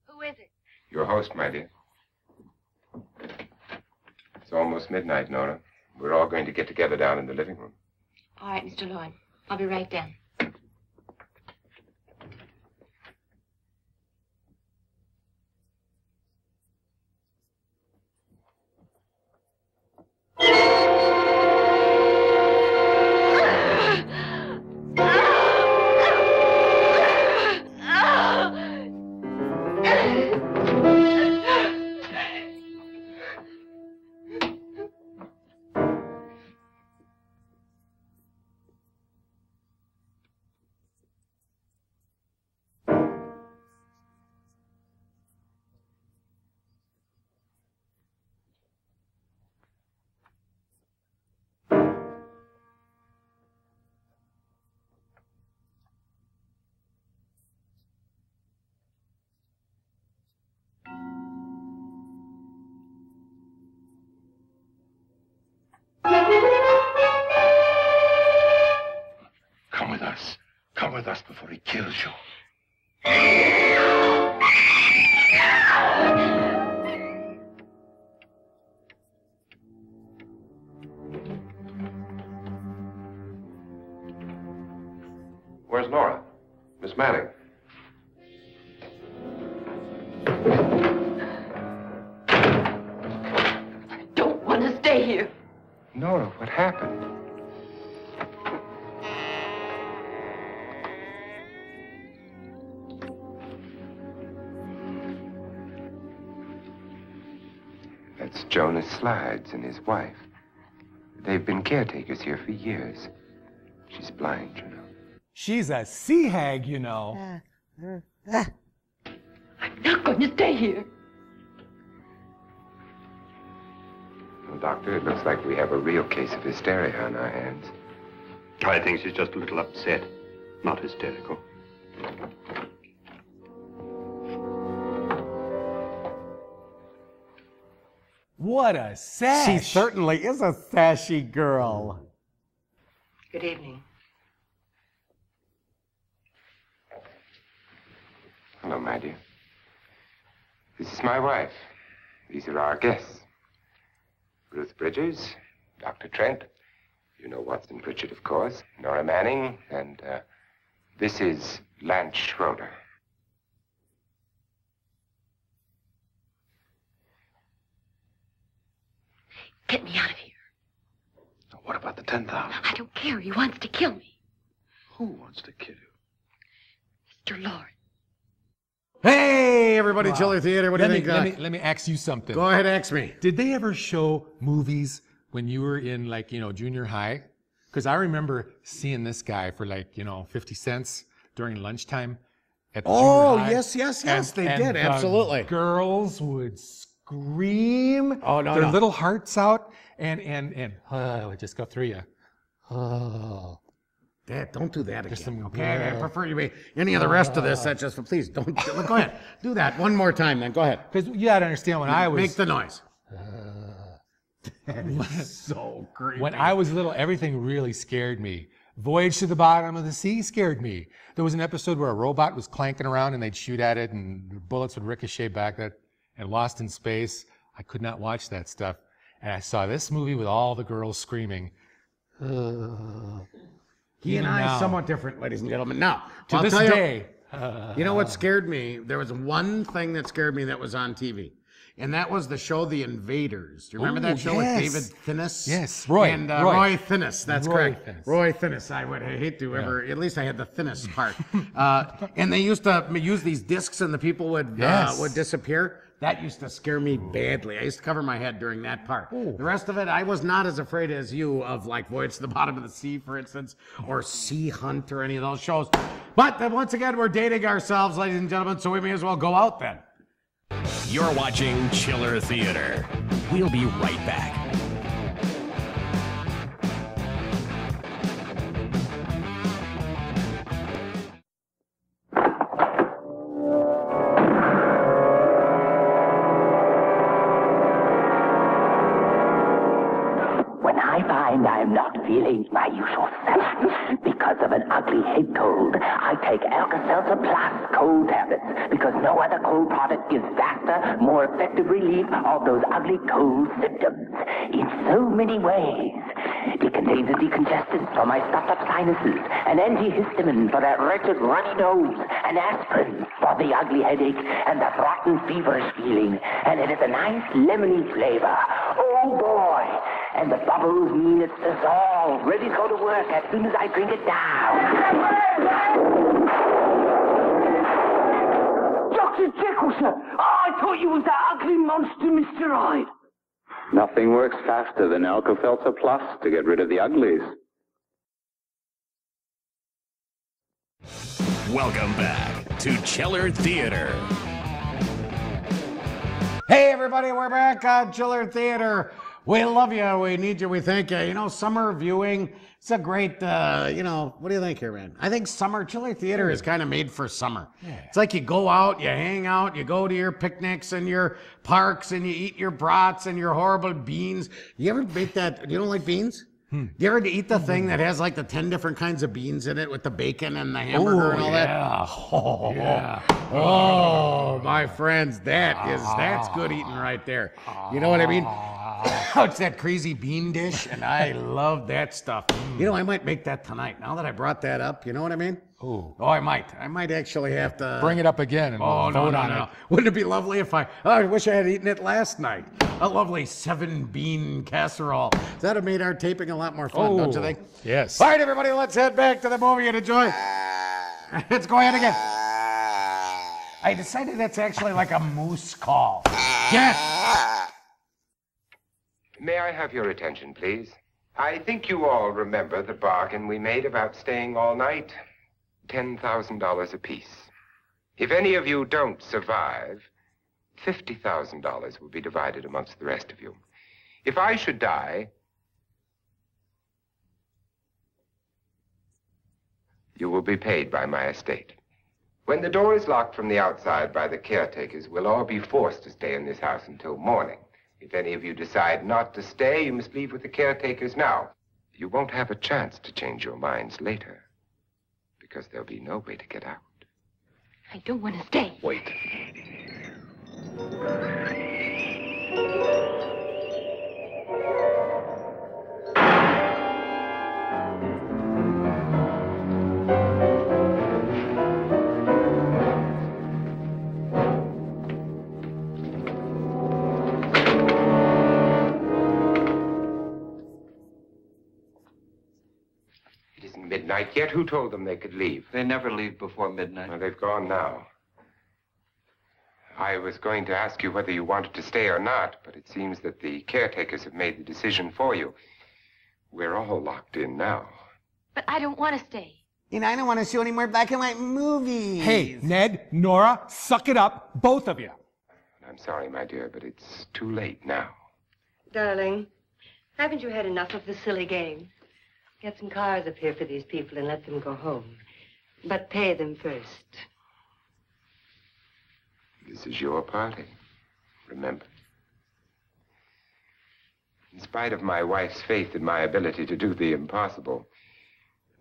Who is it? Your host, my dear. It's almost midnight, Nora. We're all going to get together down in the living room. All right, Mr. Loren. I'll be right down. Come with us. Come with us before he kills you. Where's Nora? Miss Manning. I don't want to stay here. Nora, what happened? That's Jonas Slides and his wife. They've been caretakers here for years. She's blind, you know. She's a sea hag, you know. I'm not going to stay here. Well, Doctor, it looks like we have a real case of hysteria on our hands. I think she's just a little upset, not hysterical. What a sash. She certainly is a sashy girl. Good evening. Hello, my dear. This is my wife. These are our guests. Ruth Bridges, Dr. Trent. You know Watson Pritchard, of course. Nora Manning, and this is Lance Schroeder. Get me out of here. What about the 10,000? I don't care. He wants to kill me. Who wants to kill you? Mr. Loren. Hey, everybody, Chiller Theater. What do you think? Let me ask you something. Go ahead, ask me. Did they ever show movies when you were in, like, junior high? Because I remember seeing this guy for, 50 cents during lunchtime. at the junior high. Yes, they And did, absolutely. Girls would scream Oh, no, their no. little hearts out, and it would just go through you. Oh. Dad, don't do that again. some- Okay, I prefer you be any of the rest of this. That's just, please don't. Go ahead, do that one more time. Then go ahead. Because you got to understand, when I was Make the noise. That is so creepy. When I was little, everything really scared me. Voyage to the Bottom of the Sea scared me. There was an episode where a robot was clanking around and they'd shoot at it and the bullets would ricochet back at and Lost in Space. I could not watch that stuff. And I saw this movie with all the girls screaming. He and I are somewhat different, ladies and gentlemen. Now, to I'll this tell you, day. You know what scared me? There was one thing that scared me that was on TV. And that was the show The Invaders. Do you remember that show with David Finnis? Yes, Roy. And Roy Finnis, that's Roy correct. Finnis. Roy Finnis. I hate to ever, at least I had the Finnis part. And they used to use these discs and the people would disappear. That used to scare me badly. I used to cover my head during that part. Ooh. The rest of it, I was not as afraid as you of like Voyage to the Bottom of the Sea, for instance, or Sea Hunt or any of those shows. But then once again, we're dating ourselves, ladies and gentlemen, so we may as well go out then. You're watching Chiller Theater. We'll be right back. When I find I'm not feeling my usual self because of an ugly head cold, I take Alka-Seltzer Plus cold tablets because no other cold product gives faster, more effective relief of those ugly cold symptoms in so many ways. It contains a decongestant for my stuffed-up sinuses, an antihistamine for that wretched runny nose, an aspirin for the ugly headache and the rotten feverish feeling, and it has a nice lemony flavor. Oh boy! And the bubbles mean it's dissolved, ready to go to work as soon as I drink it down. Dr. Jekyll, sir! I thought you was that ugly monster, Mr. Hyde. Nothing works faster than Alka-Seltzer Plus to get rid of the uglies. Welcome back to Chiller Theater. Hey, everybody, we're back on Chiller Theater. We love you. We need you. We thank you. You know, summer viewing, it's a great, what do you think here, man? I think Chiller Theater is kind of made for summer. Yeah. It's like you go out, you hang out, you go to your picnics and your parks and you eat your brats and your horrible beans. You ever make that? You don't like beans? Do you ever eat the thing that has like the 10 different kinds of beans in it with the bacon and the hamburger and all that? Oh, yeah. Oh, my friends, that's good eating right there. You know what I mean? It's that crazy bean dish, and I love that stuff. You know, I might make that tonight. Now that I brought that up, you know what I mean? Ooh. Oh, I might. I might actually have to bring it up again and vote on it. Wouldn't it be lovely if I wish I had eaten it last night. A lovely 7-bean casserole. That would have made our taping a lot more fun, don't you think? Yes. All right, everybody, let's head back to the movie and enjoy. Let's go ahead again. I decided that's actually like a moose call. Yes. May I have your attention, please? I think you all remember the bargain we made about staying all night. $10,000 apiece. If any of you don't survive, $50,000 will be divided amongst the rest of you. If I should die, you will be paid by my estate. When the door is locked from the outside by the caretakers, we'll all be forced to stay in this house until morning. If any of you decide not to stay, you must leave with the caretakers now. You won't have a chance to change your minds later, because there'll be no way to get out. I don't want to stay. Wait. Midnight yet? Who told them they could leave? They never leave before midnight. Well, they've gone now. I was going to ask you whether you wanted to stay or not, but it seems that the caretakers have made the decision for you. We're all locked in now. But I don't want to stay. And I don't want to show any more black and white movies. Hey, Ned, Nora, suck it up, both of you. I'm sorry, my dear, but it's too late now. Darling, haven't you had enough of the silly game? Get some cars up here for these people and let them go home. But pay them first. This is your party, remember? In spite of my wife's faith in my ability to do the impossible,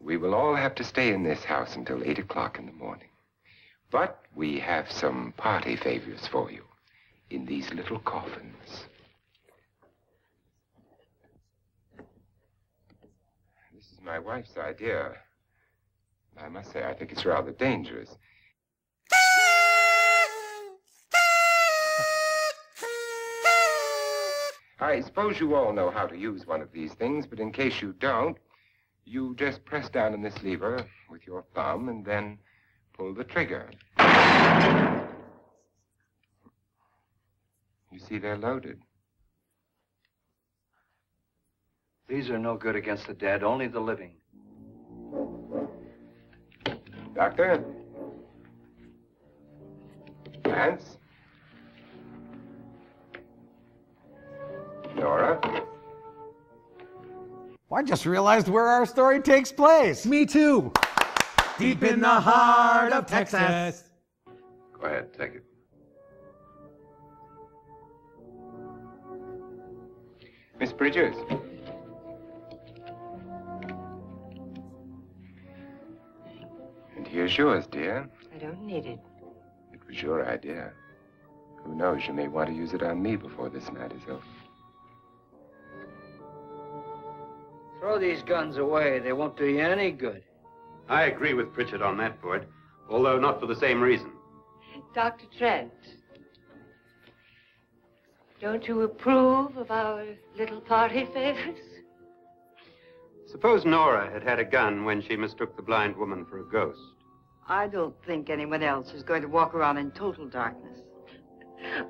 we will all have to stay in this house until 8 o'clock in the morning. But we have some party favors for you in these little coffins. This is my wife's idea. I must say, I think it's rather dangerous. I suppose you all know how to use one of these things, but in case you don't, you just press down on this lever with your thumb and then pull the trigger. You see, they're loaded. These are no good against the dead, only the living. Doctor? Lance? Nora? Well, I just realized where our story takes place. Me too. Deep in the heart of Texas. Go ahead, take it. Miss Bridges. And here's yours, dear. I don't need it. It was your idea. Who knows, you may want to use it on me before this night is over. Throw these guns away. They won't do you any good. I agree with Pritchard on that point, although not for the same reason. Dr. Trent, don't you approve of our little party favors? Suppose Nora had had a gun when she mistook the blind woman for a ghost. I don't think anyone else is going to walk around in total darkness.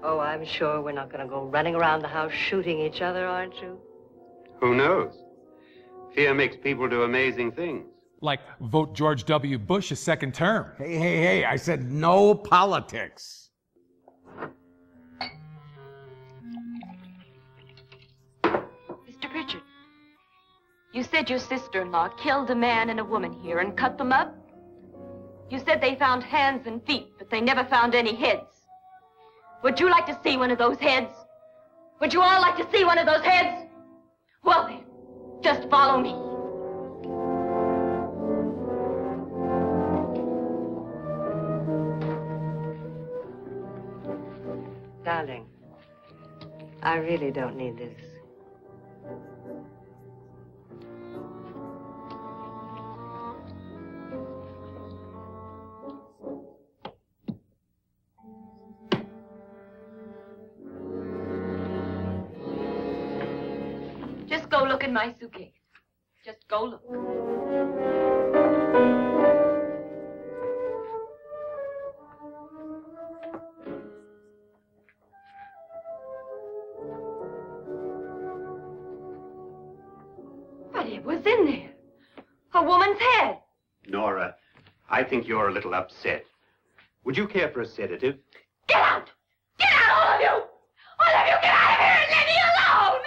Oh, I'm sure we're not going to go running around the house shooting each other, aren't you? Who knows? Fear makes people do amazing things. Like vote George W. Bush a second term. Hey, I said no politics. Mr. Pritchard, you said your sister-in-law killed a man and a woman here and cut them up? You said they found hands and feet, but they never found any heads. Would you like to see one of those heads? Would you all like to see one of those heads? Well then, just follow me. Darling, I really don't need this. Just go look in my suitcase. Just go look. But it was in there. A woman's head. Nora, I think you're a little upset. Would you care for a sedative? Get out! Get out, all of you! All of you, get out of here and leave me alone!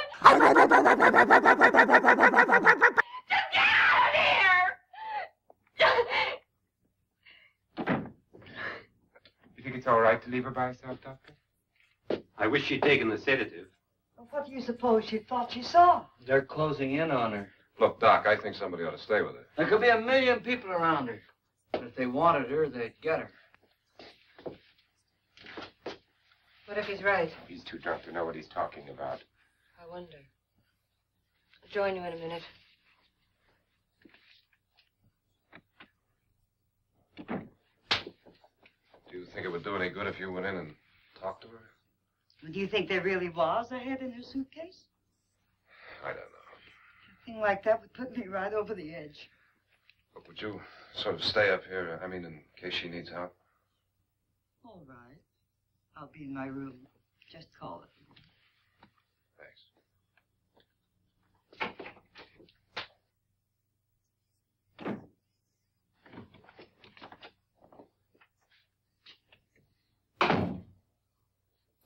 Just get out of here! You think it's all right to leave her by herself, Doctor? I wish she'd taken the sedative. What do you suppose she thought she saw? They're closing in on her. Look, Doc, I think somebody ought to stay with her. There could be 1 million people around her. But if they wanted her, they'd get her. What if he's right? He's too drunk to know what he's talking about. I wonder. I'll join you in a minute. Do you think it would do any good if you went in and talked to her? Do you think there really was a head in her suitcase? I don't know. A thing like that would put me right over the edge. Look, would you sort of stay up here, I mean, in case she needs help? All right. I'll be in my room. Just call it. Thanks.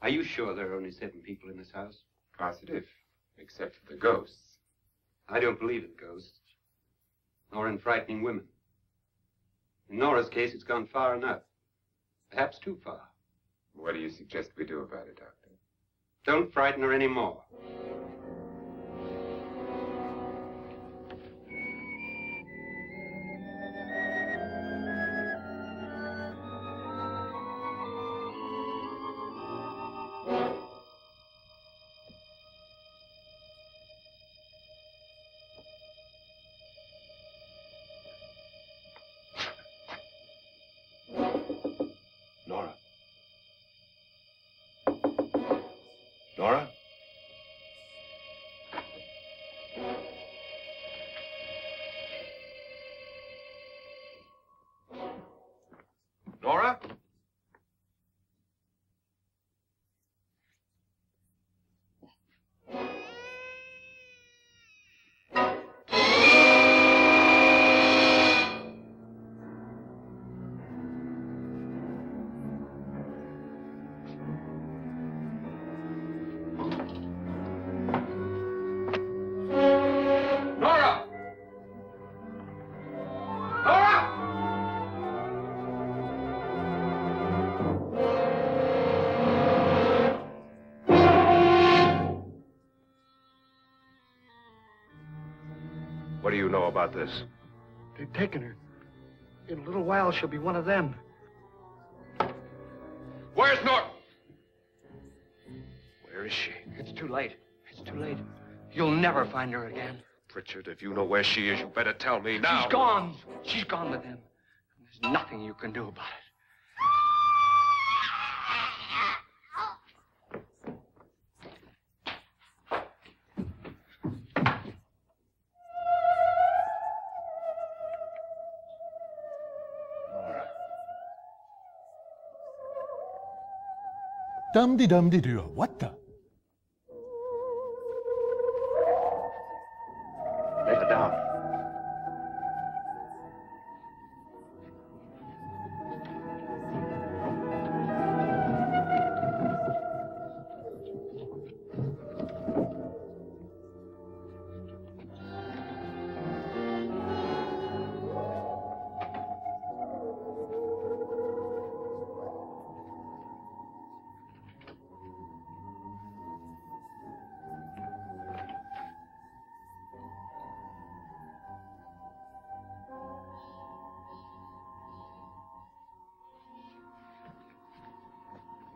Are you sure there are only 7 people in this house? Positive, except for the ghosts. I don't believe in ghosts, nor in frightening women. In Nora's case, it's gone far enough. Perhaps too far. What do you suggest we do about it, Doctor? Don't frighten her anymore. Nora? Nora? Nora? Nora! Nora! What do you know about this? They've taken her. In a little while, she'll be one of them. Where's Nora? Where is she? It's too late. It's too late. You'll never find her again. Pritchard, if you know where she is, you better tell me now. She's gone. She's gone with them. There's nothing you can do about it. Dum-de-dum-de-doo. What the? Let her down.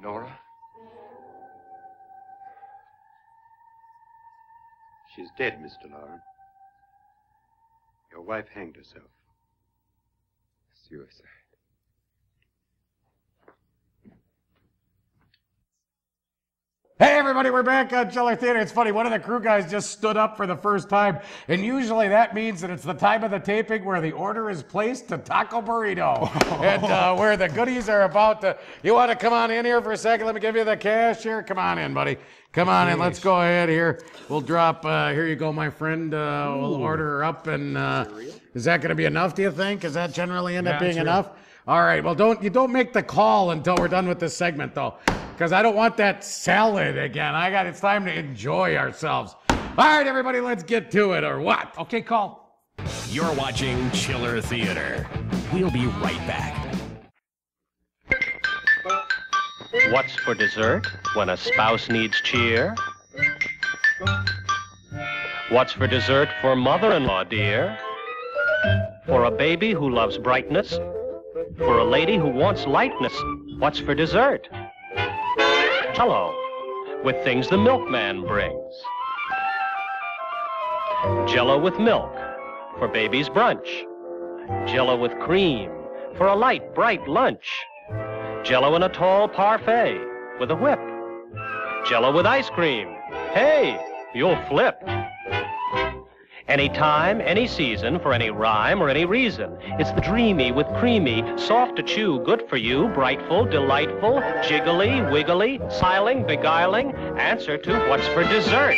Nora? She's dead, Mr. Loren. Your wife hanged herself. Suicide. Hey everybody, we're back on Chiller Theater. It's funny, one of the crew guys just stood up for the first time, and usually that means that it's the time of the taping where the order is placed to Taco Burrito, and where the goodies are about to... You want to come on in here for a second? Let me give you the cash here. Come on in, buddy. Come on in. Let's go ahead here. We'll drop... here you go, my friend. We'll order her up, and is that going to be enough, do you think? Is that generally end up being enough? All right, well, don't make the call until we're done with this segment, though, because I don't want that salad again. It's time to enjoy ourselves. All right, everybody, let's get to it, or what? Okay, call. You're watching Chiller Theater. We'll be right back. What's for dessert when a spouse needs cheer? What's for dessert for mother-in-law, dear? For a baby who loves brightness? For a lady who wants lightness? What's for dessert? Jello, with things the milkman brings. Jello with milk for baby's brunch. Jello with cream for a light, bright lunch. Jello in a tall parfait with a whip. Jello with ice cream. Hey, you'll flip. Any time, any season, for any rhyme or any reason. It's the dreamy with creamy, soft to chew, good for you, brightful, delightful, jiggly, wiggly, siling, beguiling, answer to what's for dessert.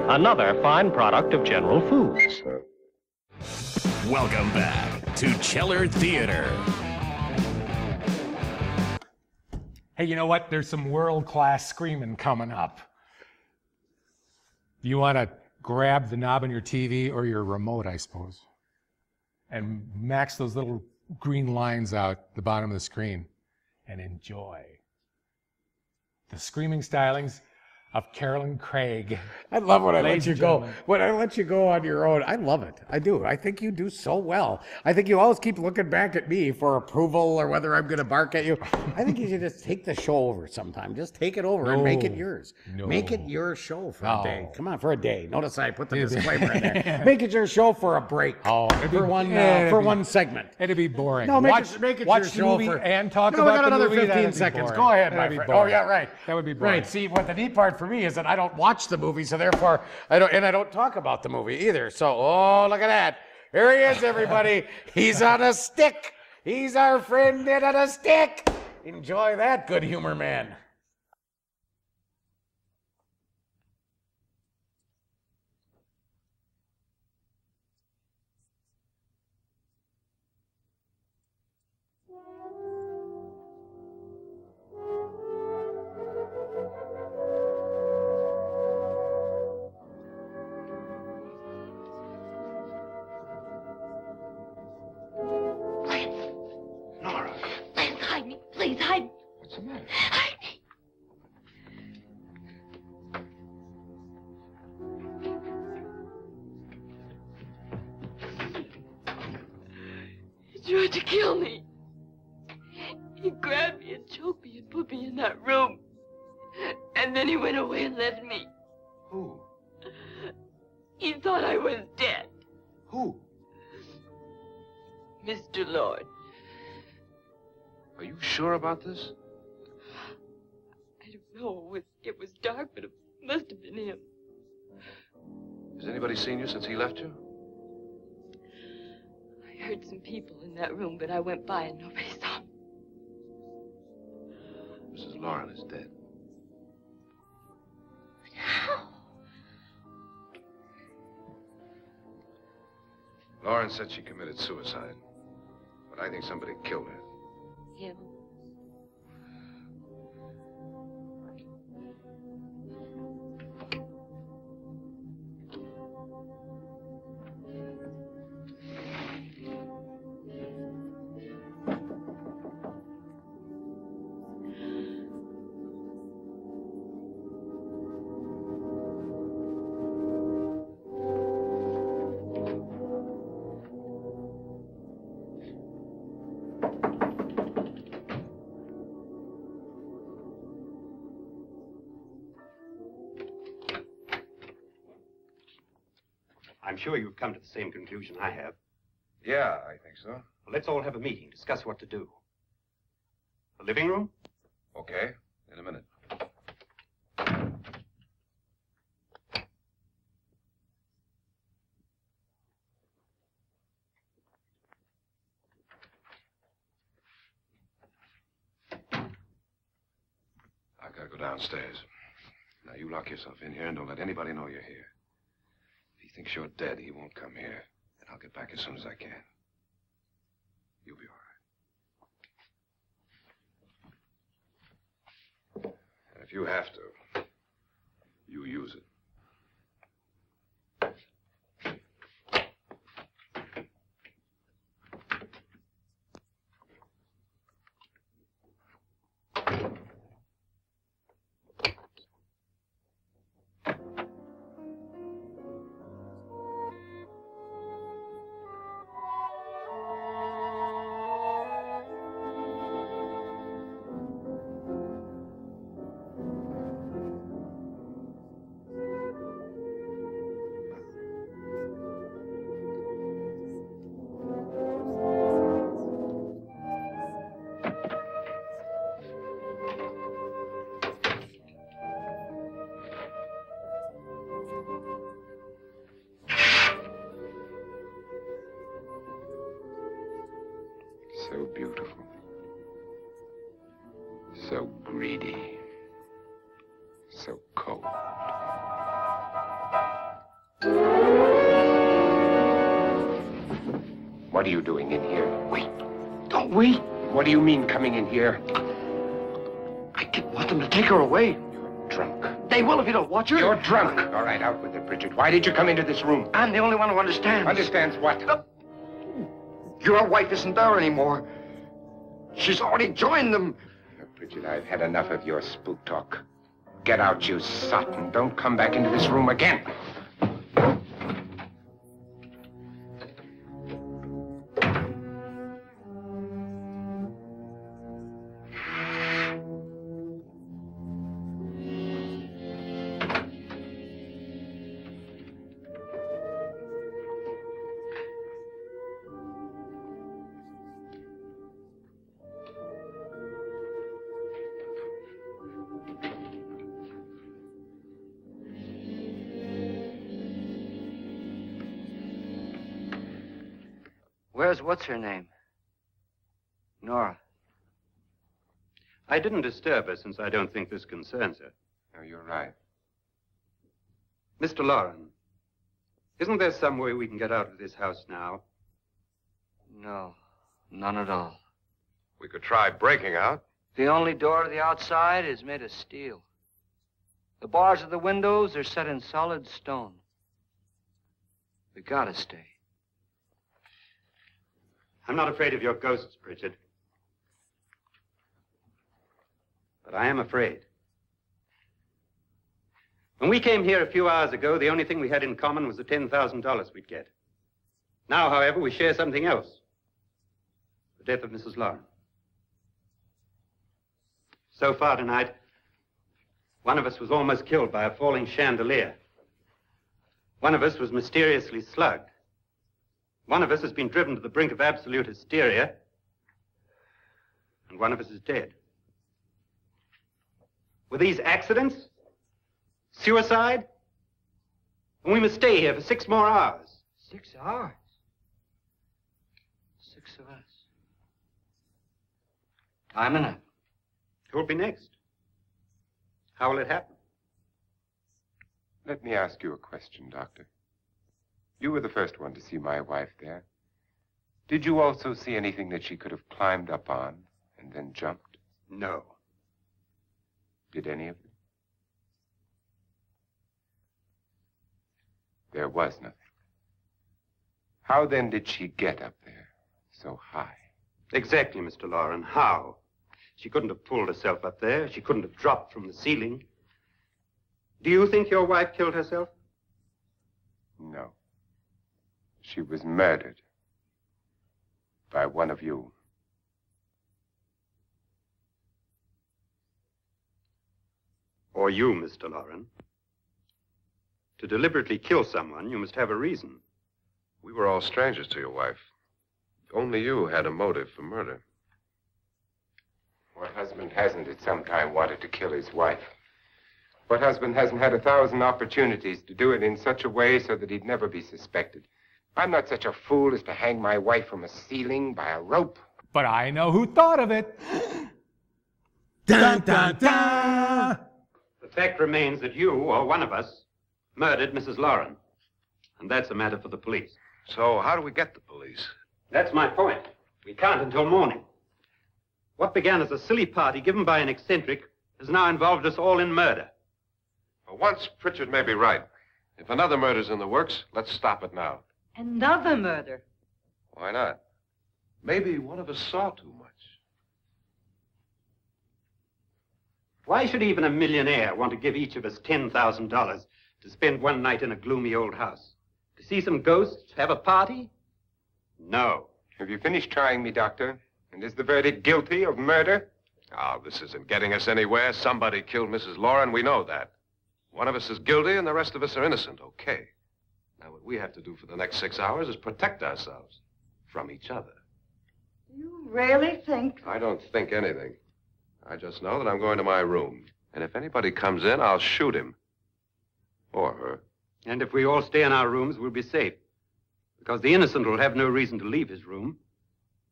Another fine product of General Foods. Welcome back to Chiller Theater. Hey, you know what? There's some world-class screaming coming up. You want to grab the knob on your TV or your remote, I suppose, and max those little green lines out the bottom of the screen and enjoy the screaming stylings of Carolyn Craig. I love when I let Ladies you and go. gentlemen. When I let you go on your own, I love it. I do. I think you do so well. I think you always keep looking back at me for approval or whether I'm going to bark at you. I think you should just take the show over sometime. Just take it over and make it yours. No. Make it your show for No. a day. Come on, for a day. Notice I put the disclaimer in there. Make it your show for a break. For one segment. It'd be boring. No, make watch, it watch your the show movie for and talk No, we about got the another movie. 15 That'd be seconds. boring. Go ahead, That'd my be friend. boring. Oh, yeah, right. That would be boring. Right. See, what the neat part for me is that I don't watch the movie, so therefore I don't talk about the movie either. So, oh, look at that. Here he is, everybody. He's on a stick. He's our friend on a stick. Enjoy that, good humor man. Hide me, please, hide me. What's the matter? Hide me. He tried to kill me. He grabbed me and choked me and put me in that room. And then he went away and left me. Who? He thought I was dead. Who? Mr. Lord. Are you sure about this? I don't know. It was dark, but it must have been him. Has anybody seen you since he left you? I heard some people in that room, but I went by and nobody saw me. Mrs. Loren is dead. How? Loren said she committed suicide, but I think somebody killed her. Him? I'm sure you've come to the same conclusion I have. Yeah, I think so. Well, let's all have a meeting, discuss what to do. The living room? Okay, in a minute. I've got to go downstairs. Now, you lock yourself in here and don't let anybody know you're here. If he thinks you're dead, he won't come here. And I'll get back as soon as I can. You'll be all right. And if you have to, you use it. So beautiful. So greedy. So cold. What are you doing in here? Wait. Don't wait. What do you mean coming in here? want them to take her away. You're drunk. They will if you don't watch her. You're drunk. All right, out with it, Pritchard. Why did you come into this room? I'm the only one who understands. Understands what? Your wife isn't there anymore. She's already joined them. Pritchard, I've had enough of your spook talk. Get out, you sot, and don't come back into this room again. Where's what's-her-name? Nora. I didn't disturb her since I don't think this concerns her. No, you're right. Mr. Loren, isn't there some way we can get out of this house now? No, none at all. We could try breaking out. The only door to the outside is made of steel. The bars of the windows are set in solid stone. We gotta stay. I'm not afraid of your ghosts, Pritchard. But I am afraid. When we came here a few hours ago, the only thing we had in common was the $10,000 we'd get. Now, however, we share something else. The death of Mrs. Loren. So far tonight, one of us was almost killed by a falling chandelier. One of us was mysteriously slugged. One of us has been driven to the brink of absolute hysteria, and one of us is dead. Were these accidents? Suicide? And we must stay here for 6 more hours. 6 hours? 6 of us. Time enough. Who'll be next? How will it happen? Let me ask you a question, Doctor. You were the first one to see my wife there. Did you also see anything that she could have climbed up on and then jumped? No. Did any of them? There was nothing. How then did she get up there so high? Exactly, Mr. Loren. How? She couldn't have pulled herself up there. She couldn't have dropped from the ceiling. Do you think your wife killed herself? No. She was murdered by one of you. Or you, Mr. Loren. To deliberately kill someone, you must have a reason. We were all strangers to your wife. Only you had a motive for murder. What husband hasn't at some time wanted to kill his wife? What husband hasn't had 1,000 opportunities to do it in such a way so that he'd never be suspected? I'm not such a fool as to hang my wife from a ceiling by a rope. But I know who thought of it. Dun, dun, dun. The fact remains that you, or one of us, murdered Mrs. Loren. And that's a matter for the police. So how do we get the police? That's my point. We can't until morning. What began as a silly party given by an eccentric has now involved us all in murder. For once, Pritchard may be right. If another murder's in the works, let's stop it now. Another murder? Why not? Maybe one of us saw too much. Why should even a millionaire want to give each of us $10,000 to spend one night in a gloomy old house? To see some ghosts, have a party? No. Have you finished trying me, Doctor? And is the verdict guilty of murder? Oh, this isn't getting us anywhere. Somebody killed Mrs. Loren. We know that. One of us is guilty and the rest of us are innocent. Okay. Now, what we have to do for the next 6 hours is protect ourselves from each other. You really think? I don't think anything. I just know that I'm going to my room. And if anybody comes in, I'll shoot him. Or her. And if we all stay in our rooms, we'll be safe. Because the innocent will have no reason to leave his room.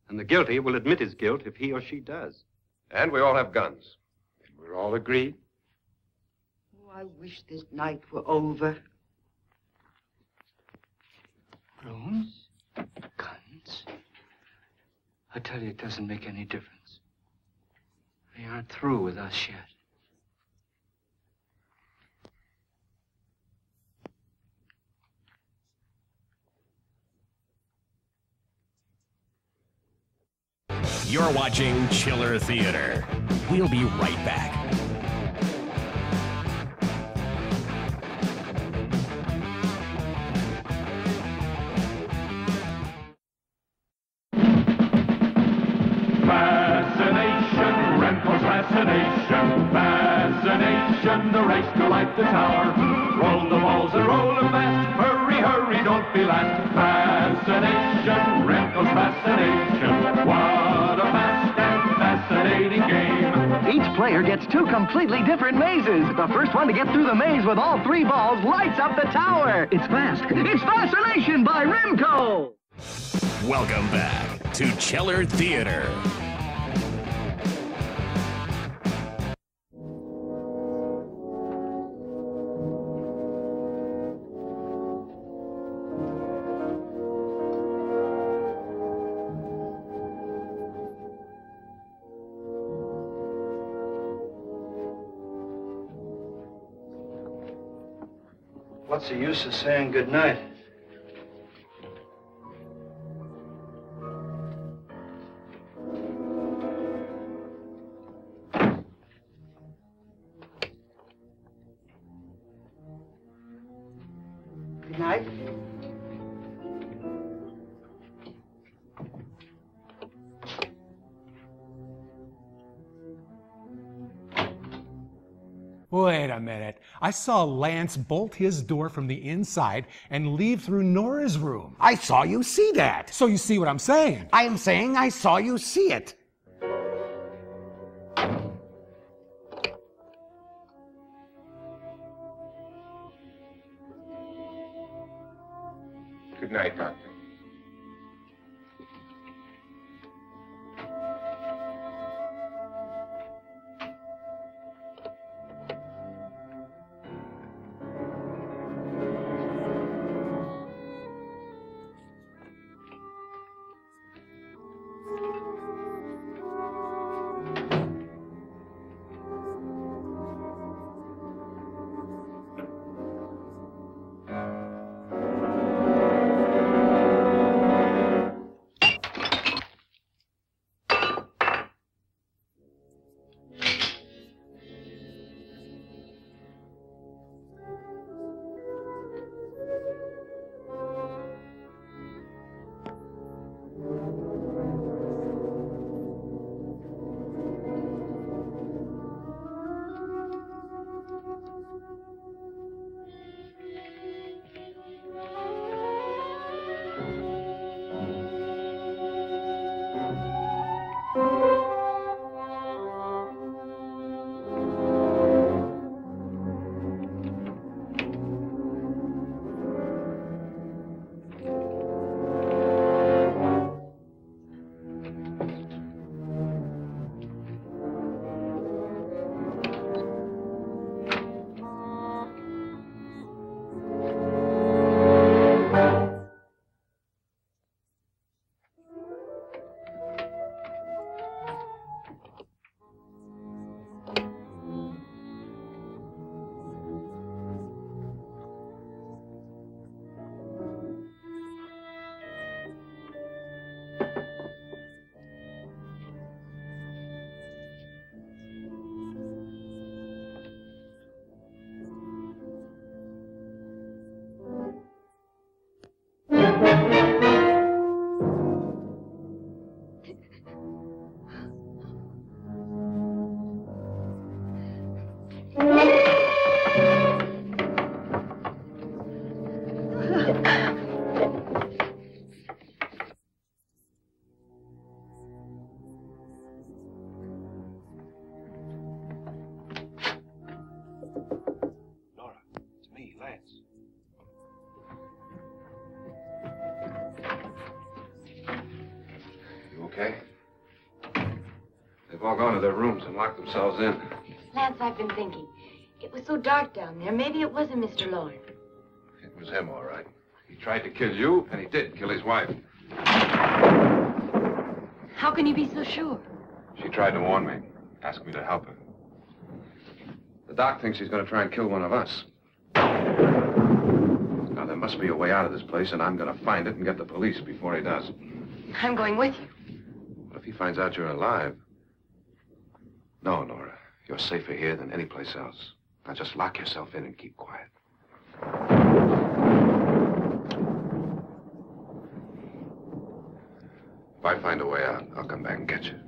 And the guilty will admit his guilt if he or she does. And we all have guns. And we're all agreed? Oh, I wish this night were over. Rooms? Guns? I tell you, it doesn't make any difference. They aren't through with us yet. You're watching Chiller Theater. We'll be right back. Fascination, rentals fascination, fascination, the race to light the tower. Roll the balls and roll them fast, hurry, hurry, don't be last. Fascination, rentals fascination, what a fast and fascinating game. Each player gets 2 completely different mazes. The first one to get through the maze with all 3 balls lights up the tower. It's fast. It's Fascination by Rimco. Welcome back to Chiller Theater. What's the use of saying goodnight? Good night. Wait a minute. I saw Lance bolt his door from the inside and leave through Nora's room. I saw you see that. So you see what I'm saying? I am saying I saw you see it. Good night, Doctor. Okay? They've all gone to their rooms and locked themselves in. Lance, I've been thinking. It was so dark down there. Maybe it wasn't Mr. Loren. It was him, all right. He tried to kill you, and he did kill his wife. How can you be so sure? She tried to warn me. Ask me to help her. The doc thinks he's going to try and kill one of us. Now, there must be a way out of this place, and I'm going to find it and get the police before he does. I'm going with you. What if he finds out you're alive? No, Nora. You're safer here than any place else. Now, just lock yourself in and keep quiet. If I find a way out, I'll come back and get you.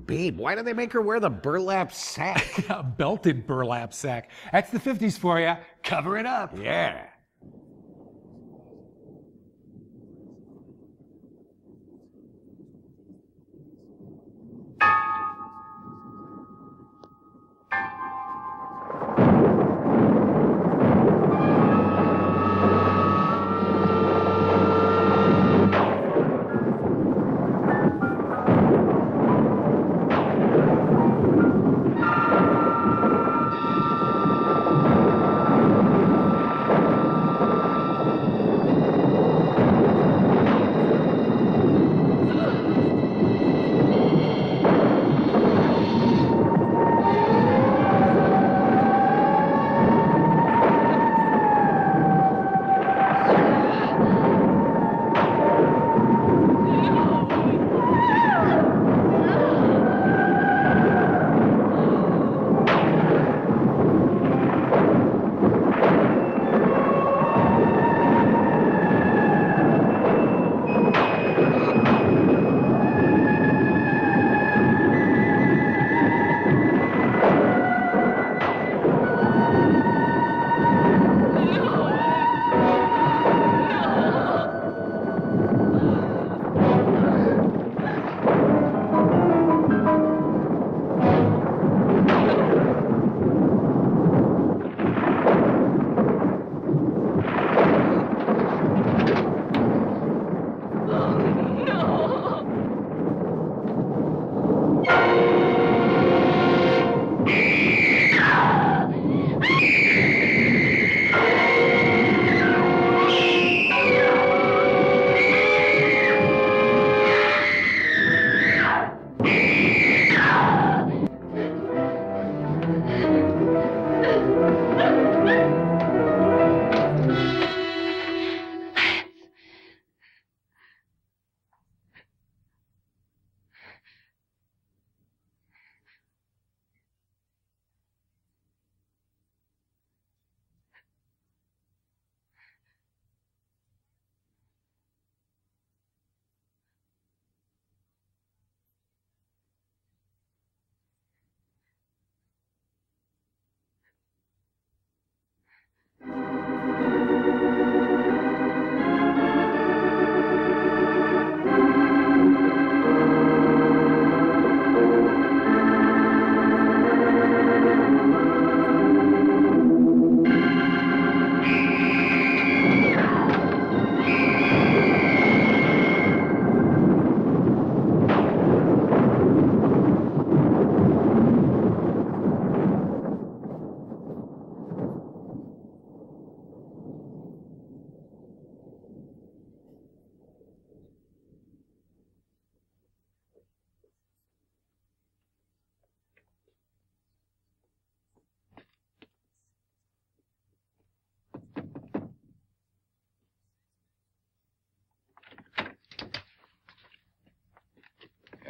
Babe, why do they make her wear the burlap sack? A belted burlap sack. That's the 50s for you. Cover it up. Yeah.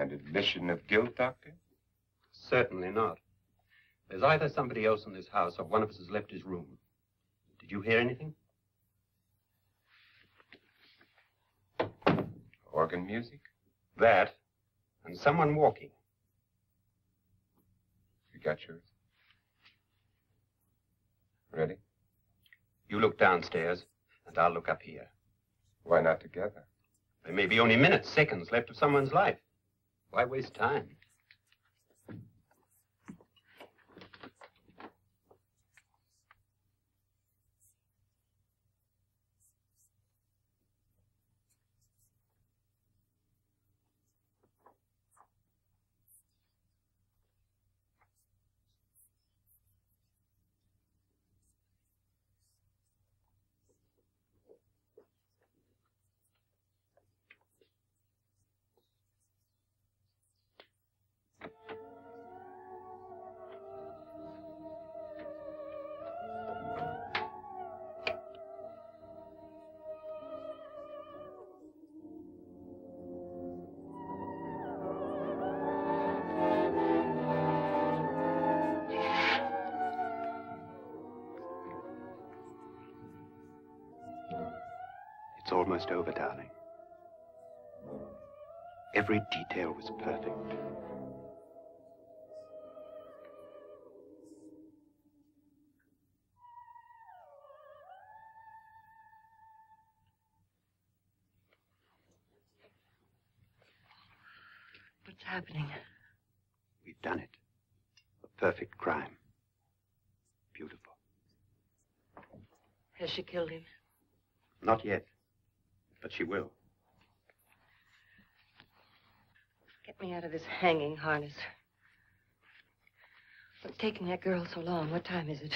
And admission of guilt, Doctor? Certainly not. There's either somebody else in this house or one of us has left his room. Did you hear anything? Organ music? That, and someone walking. You got yours? Ready? You look downstairs, and I'll look up here. Why not together? There may be only minutes, seconds left of someone's life. Why waste time? It's almost over, darling. Every detail was perfect. What's happening? We've done it. A perfect crime. Beautiful. Has she killed him? Not yet. But she will. Get me out of this hanging harness. What's taking that girl so long? What time is it?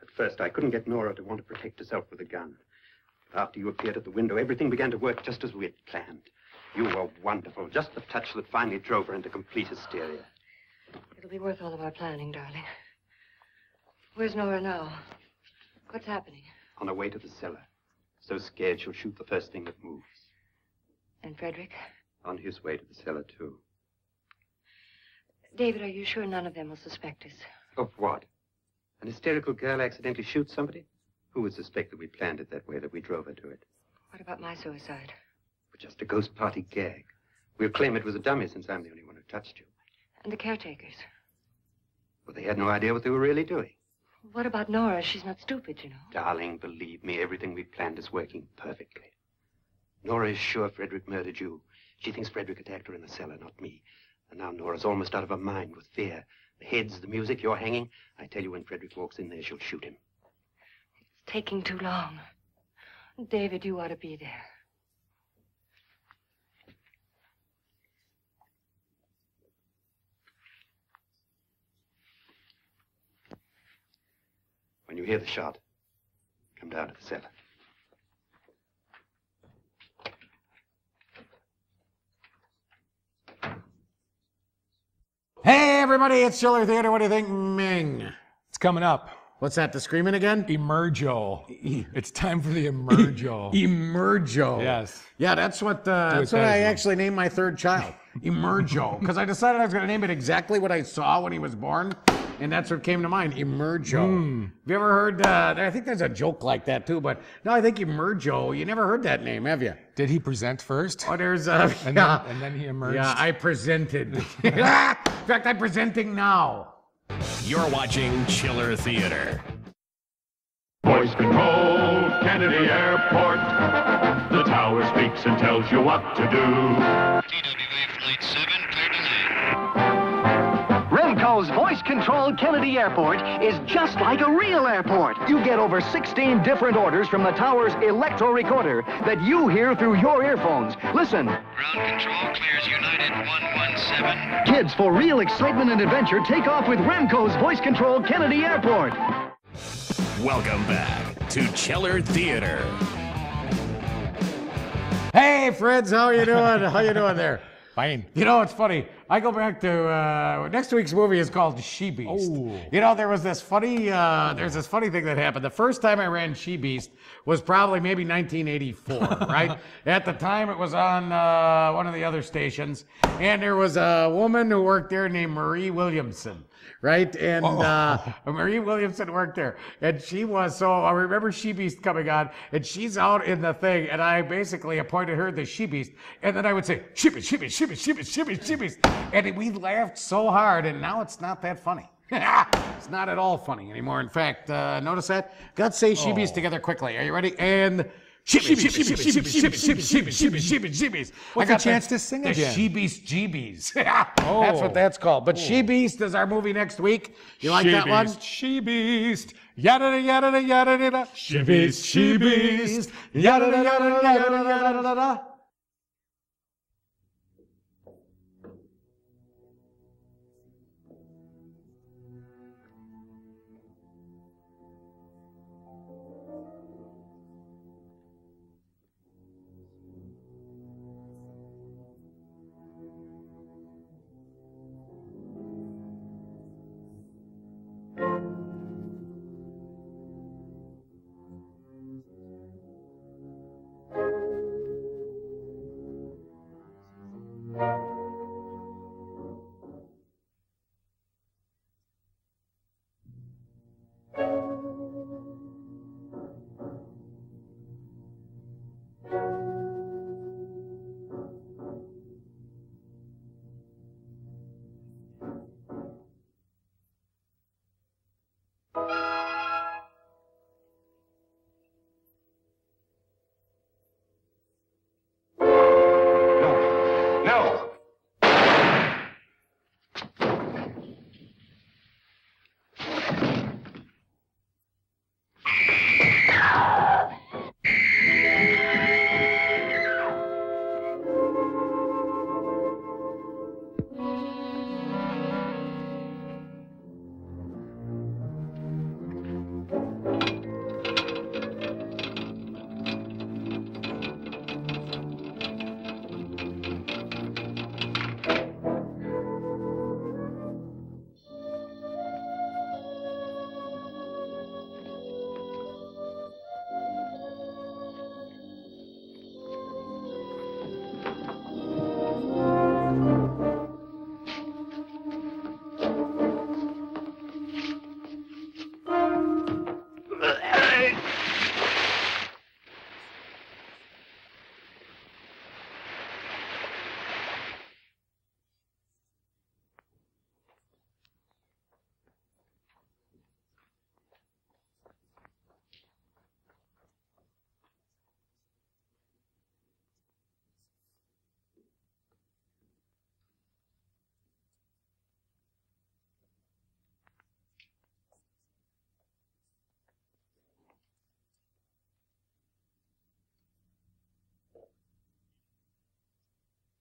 At first, I couldn't get Nora to want to protect herself with a gun. After you appeared at the window, everything began to work just as we had planned. You were wonderful. Just the touch that finally drove her into complete hysteria. It'll be worth all of our planning, darling. Where's Nora now? What's happening? On her way to the cellar. So scared she'll shoot the first thing that moves. And Fredrick? On his way to the cellar, too. David, are you sure none of them will suspect us? Of what? An hysterical girl accidentally shoots somebody? Who would suspect that we planned it that way, that we drove her to it? What about my suicide? But just a ghost party gag. We'll claim it was a dummy since I'm the only one who touched you. And the caretakers? Well, they had no idea what they were really doing. What about Nora? She's not stupid, you know. Darling, believe me, everything we planned is working perfectly. Nora is sure Fredrick murdered you. She thinks Fredrick attacked her in the cellar, not me. And now Nora's almost out of her mind with fear. The heads, the music, you're hanging. I tell you, when Fredrick walks in there, she'll shoot him. It's taking too long. David, you ought to be there. When you hear the shot, come down to the cellar. Hey, everybody, it's Chiller Theater. What do you think, Ming? It's coming up. What's that, the screaming again? Emergo. It's time for the Emergo. Emergo. Yes. Yeah, that's what I actually named my third child. Emergo. Because I decided I was going to name it exactly what I saw when he was born. And that's what came to mind, Emergo. Have you ever heard, I think there's a joke like that too, but no, I think Emergo, you never heard that name, have you? Did he present first? Oh, there's, and then he emerged? Yeah, I presented. In fact, I'm presenting now. You're watching Chiller Theater. Voice control, Kennedy Airport. The tower speaks and tells you what to do. TWA Flight 7, clear to land. Remco's voice-controlled Kennedy Airport is just like a real airport. You get over 16 different orders from the tower's electro recorder that you hear through your earphones. Listen. Ground control clears United 117. Kids, for real excitement and adventure, take off with Remco's voice-controlled Kennedy Airport. Welcome back to Chiller Theater. Hey, Freds, how you doing? How you doing there? Fine. You know, it's funny. I go back to next week's movie is called She Beast. Oh. You know, there's this funny thing that happened. The first time I ran She Beast was probably maybe 1984, right? At the time, it was on one of the other stations, and there was a woman who worked there named Marie Williamson. Right? And Marie Williamson worked there. And she was, so I remember She Beast coming on, and she's out in the thing, and I basically appointed her the She Beast. And then I would say, She Beast, She Beast, She Beast, She Beast, She Beast, She Beast. And we laughed so hard, and now it's not that funny. It's not at all funny anymore. In fact, notice that? Let's say She Beast together quickly. Are you ready? And... She Beast. What's the chance to sing the again? She Beast GBs. That's what that's called. But She Beast is our movie next week. You like that one? She Beast. Yada yada yada yada. She Beast. She Beast. Yada yada yada yada yada. No.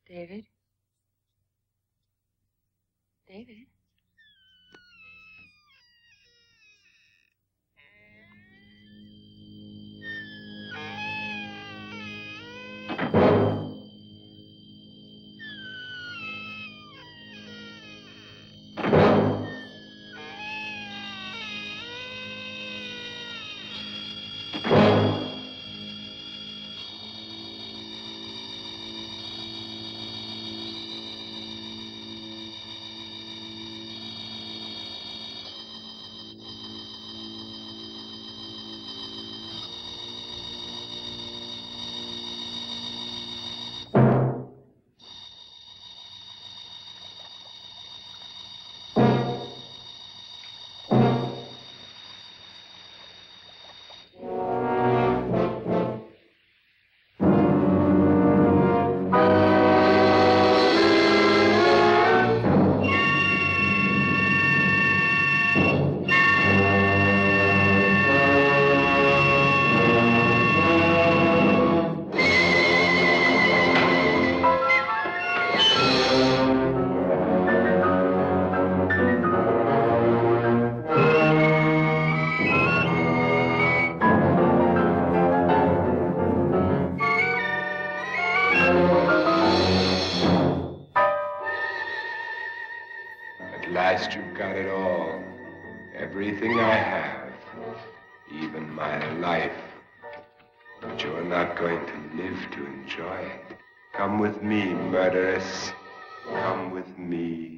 David? David? At last you've got it all. Everything I have. Even my life. But you're not going to live to enjoy it. Come with me, murderess. Come with me.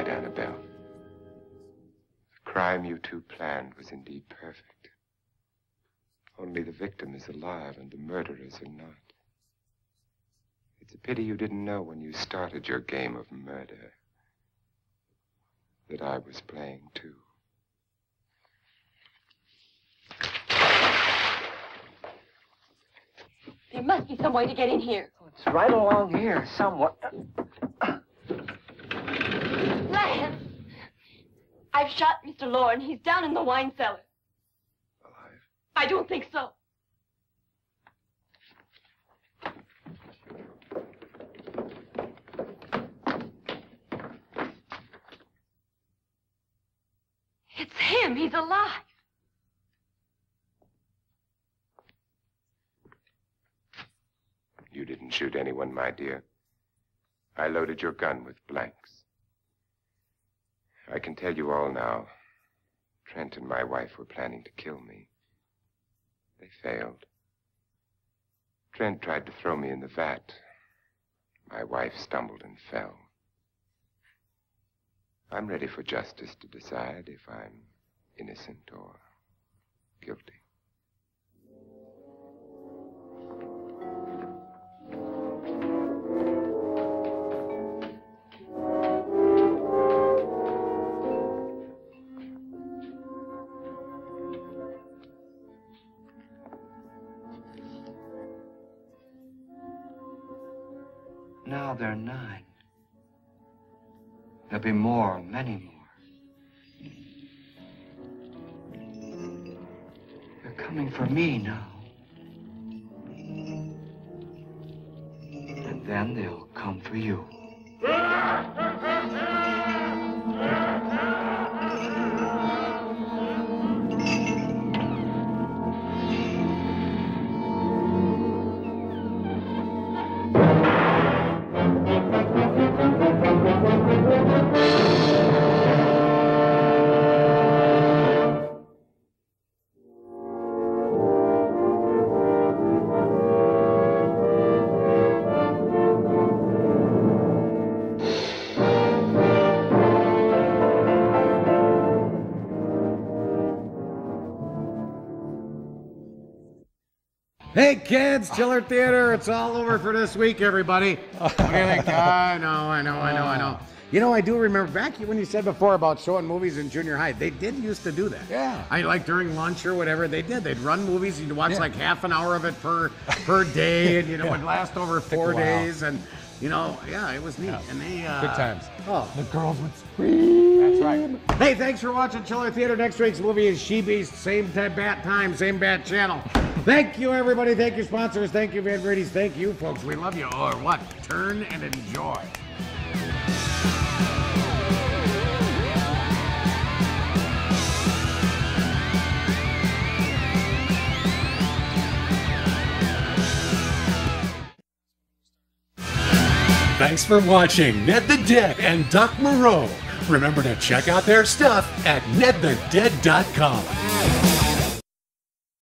Annabelle. The crime you two planned was indeed perfect. Only the victim is alive and the murderers are not. It's a pity you didn't know when you started your game of murder that I was playing too. There must be some way to get in here. It's right along here somewhere. Lance! I've shot Mr. Loren. He's down in the wine cellar. Alive? I don't think so. It's him. He's alive. You didn't shoot anyone, my dear. I loaded your gun with blanks. I can tell you all now. Trent and my wife were planning to kill me. They failed. Trent tried to throw me in the vat. My wife stumbled and fell. I'm ready for justice to decide if I'm innocent or guilty. Now there are 9. There'll be more, many more. They're coming for me now. And then they'll come for you. Hey kids, Chiller Theater, it's all over for this week, everybody. I know. You know, I do remember back when you said before about showing movies in junior high, they did used to do that. Yeah. I like during lunch or whatever, they did. They'd run movies, you'd watch like half an hour of it per day, and it'd last over 4 days, and it was neat. And they good times. Oh, the girls would scream. That's right. Hey, thanks for watching Chiller Theater. Next week's movie is She Beast, same bat time, same bat channel. Thank you, everybody. Thank you, sponsors. Thank you, Van Brady's. Thank you, folks. We love you. Or what? Turn and enjoy. Thanks for watching Ned the Dead and Doc Moreau. Remember to check out their stuff at nedthedead.com.